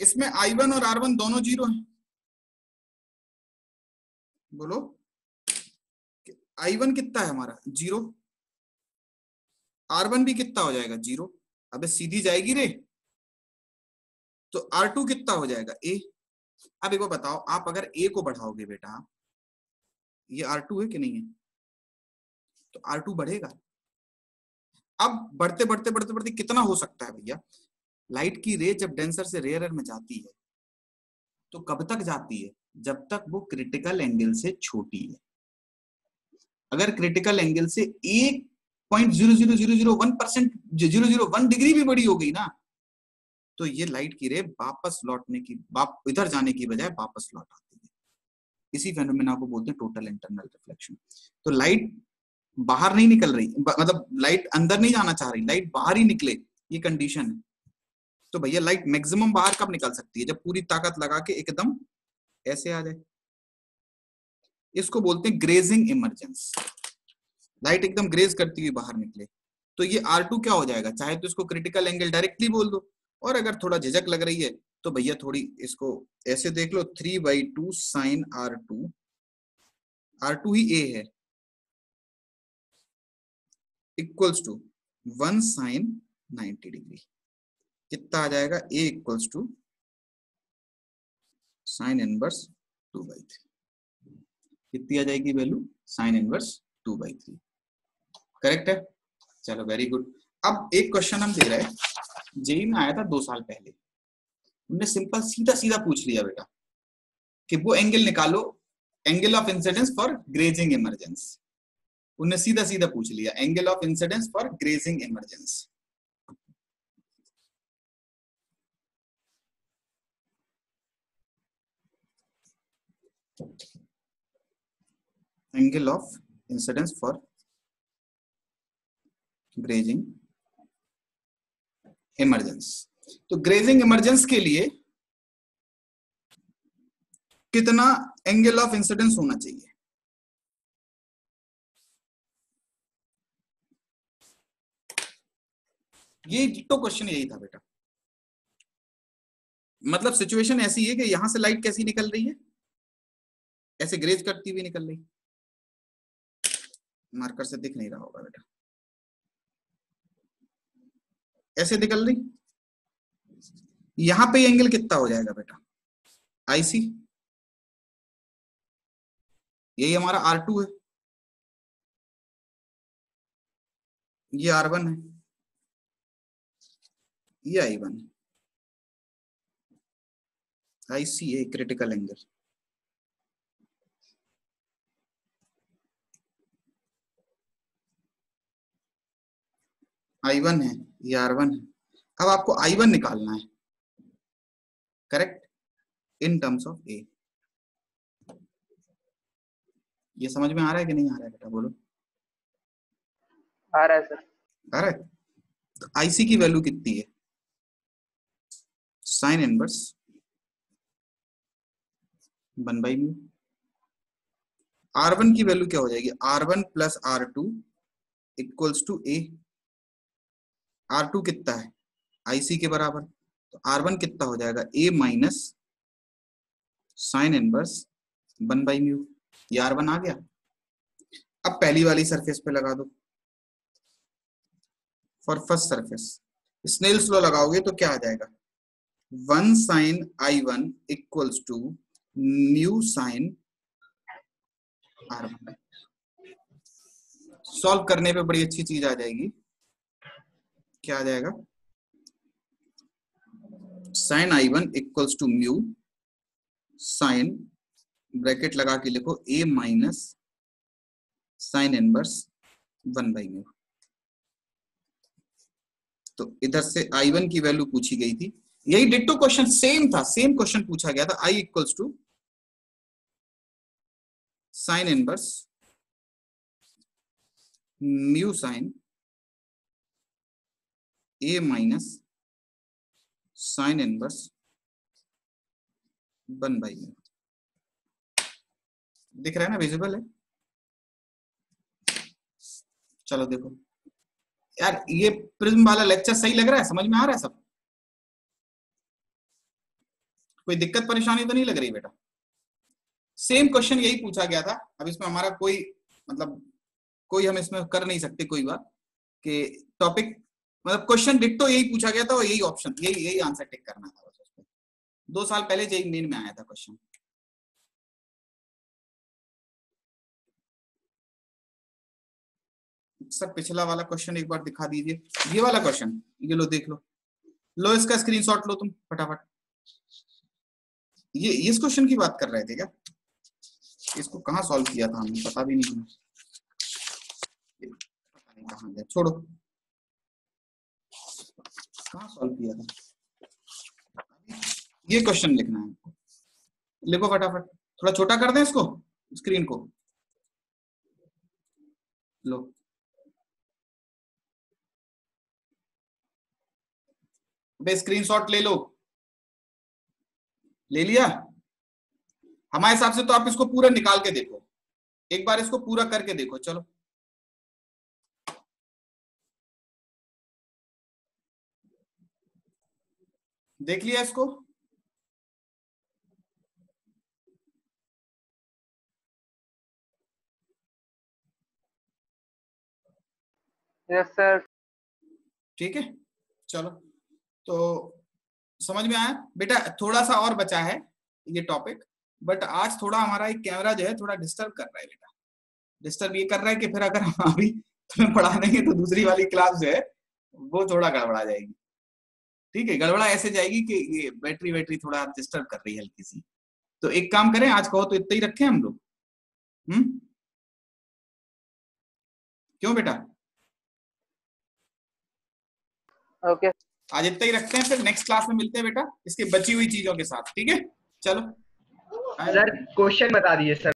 इसमें I1 और R1 दोनों 0 हैं, बोलो I1 कितना है हमारा 0, R1 भी कितना हो जाएगा 0। अबे सीधी जाएगी रे, तो R2 कितना हो जाएगा A। अब एक बार बताओ, आप अगर A को बढ़ाओगे बेटा, ये R2 है कि नहीं है, तो R2 बढ़ेगा। अब बढ़ते बढ़ते बढ़ते बढ़ते कितना हो सकता है भैया, लाइट की रे जब डेंसर से रेयरर में जाती है तो कब तक जाती है, जब तक वो क्रिटिकल एंगल से छोटी है। अगर क्रिटिकल एंगल से 1.00001% 001 डिग्री भी बड़ी हो गई ना, तो ये लाइट की रे वापस लौटने की, इधर जाने की बजाय वापस लौट आती है। इसी फेनोमेना को बोलते हैं टोटल इंटरनल रिफ्लेक्शन। तो लाइट बाहर नहीं निकल रही, मतलब लाइट अंदर नहीं जाना चाह रही, लाइट बाहर ही निकले, ये कंडीशन है। तो भैया लाइट मैक्सिमम बाहर कब निकल सकती है, जब पूरी ताकत लगा के एकदम ऐसे आ जाए, इसको बोलते हैं ग्रेजिंग इमरजेंस। लाइट एकदम ग्रेज करती हुई बाहर निकले, तो ये R2 क्या हो जाएगा, चाहे तो इसको क्रिटिकल एंगल डायरेक्टली बोल दो, और अगर थोड़ा झिझक लग रही है तो भैया थोड़ी इसको ऐसे देख लो, 3/2 sin R2, R2 ही A है, इक्वल्स टू 1 sin 90 डिग्री। कितना आ जाएगा, A equals to sin inverse 2/3। कितनी आ जाएगी वैल्यू, साइन इनवर्स 2/3। करेक्ट है, चलो वेरी गुड। अब एक क्वेश्चन हम दे रहे हैं, जेई में आया था 2 साल पहले, उन्होंने सिंपल सीधा सीधा पूछ लिया बेटा कि वो एंगल निकालो, angle of incidence for grazing emergence. उन्हें सीधा सीधा पूछ लिया angle of incidence for grazing emergence. Angle of incidence for grazing emergence. तो ग्रेजिंग इमरजेंस के लिए कितना एंगल ऑफ इंसिडेंस होना चाहिए? ये तो क्वेश्चन यही था बेटा। मतलब सिचुएशन ऐसी है कि यहां से लाइट कैसी निकल रही है, ऐसे ग्रेज करती हुई निकल रही, मार्कर से दिख नहीं रहा होगा बेटा, ऐसे निकल रही। यहां पे एंगल कितना हो जाएगा बेटा, आईसी, यही हमारा R2 है, ये R1 है, ये I1 है, आईसी है क्रिटिकल एंगल। I1 है, ये R1 है। अब आपको I1 निकालना है, करेक्ट, इन टर्म्स ऑफ ए। ये समझ में आ रहा है कि नहीं आ रहा है बेटा, बोलो। आ रहा है सर। आ रहा है। तो आईसी की वैल्यू कितनी है, साइन इनवर्स 1/μ। R1 की वैल्यू क्या हो जाएगी, R1 plus R2 equals to A. R2 कितना है, आईसी के बराबर, तो R1 कितना हो जाएगा, ए माइनस साइन इनवर्स 1/μ। ये R1 आ गया। अब पहली वाली सरफेस पे लगा दो, for first surface Snell's law लगाओगे तो क्या आ जाएगा, 1 sine I1 equals to mu sine R1। Solve करने पे बड़ी अच्छी चीज आ जाएगी, क्या आ जाएगा, sine I1 equals to mu sine, bracket लगा के लिखो, ए माइनस साइन इनवर्स 1/μ। तो इधर से I1 की वैल्यू पूछी गई थी, यही डिट्टो क्वेश्चन सेम था, सेम क्वेश्चन पूछा गया था, I equals to sine inverse mu sine A minus sine inverse 1/μ। दिख रहा है ना, विजिबल है। चलो देखो यार, ये प्रिज्म वाला लेक्चर सही लग रहा है, समझ में आ रहा है सब, कोई दिक्कत परेशानी तो नहीं लग रही बेटा? सेम क्वेश्चन यही पूछा गया था। अब इसमें हमारा कोई मतलब कोई हम इसमें कर नहीं सकते कोई बात कि टॉपिक मतलब क्वेश्चन डिट्टो यही पूछा गया था और यही ऑप्शन यही आंसर टिक करना था बस उसमें। 2 साल पहले जेईई मेन में आया था क्वेश्चन। सर पिछला वाला क्वेश्चन एक बार दिखा दीजिए, ये वाला क्वेश्चन, ये लो देख लो इसका स्क्रीनशॉट लो तुम फटाफट। ये इस क्वेश्चन की बात कर रहे थे क्या? इसको कहाँ सॉल्व किया था हमने, पता भी नहीं, पता नहीं कहाँ गया, छोड़ो, कहाँ सॉल्व किया था। ये क्वेश्चन लिखना है, लिखो फटाफट, थोड़ा छोटा कर दें इसको, स्क्रीन को लो। स्क्रीनशॉट ले लो, ले लिया? हमारे हिसाब से तो आप इसको पूरा निकाल के देखो, एक बार इसको पूरा करके देखो। चलो देख लिया इसको? Yes sir. ठीक है, चलो तो समझ में आया बेटा? थोड़ा सा और बचा है ये टॉपिक, बट आज थोड़ा हमारा एक कैमरा जो है थोड़ा डिस्टर्ब कर रहा है बेटा। डिस्टर्ब ये कर रहा है कि फिर अगर हम अभी तुम्हें पढ़ा देंगे तो दूसरी वाली क्लास जो है वो थोड़ा गड़बड़ा जाएगी। ठीक है, गड़बड़ा ऐसे जाएगी कि ये बैटरी थोड़ा डिस्टर्ब कर रही है हल्की सी। तो एक काम करें, आज कहो तो इतना ही रखें हम लोग। क्यों बेटा? ओके आज इतना ही रखते हैं, फिर नेक्स्ट क्लास में मिलते हैं बेटा इसके बची हुई चीजों के साथ। ठीक है, चलो सर क्वेश्चन बता दीजिए सर।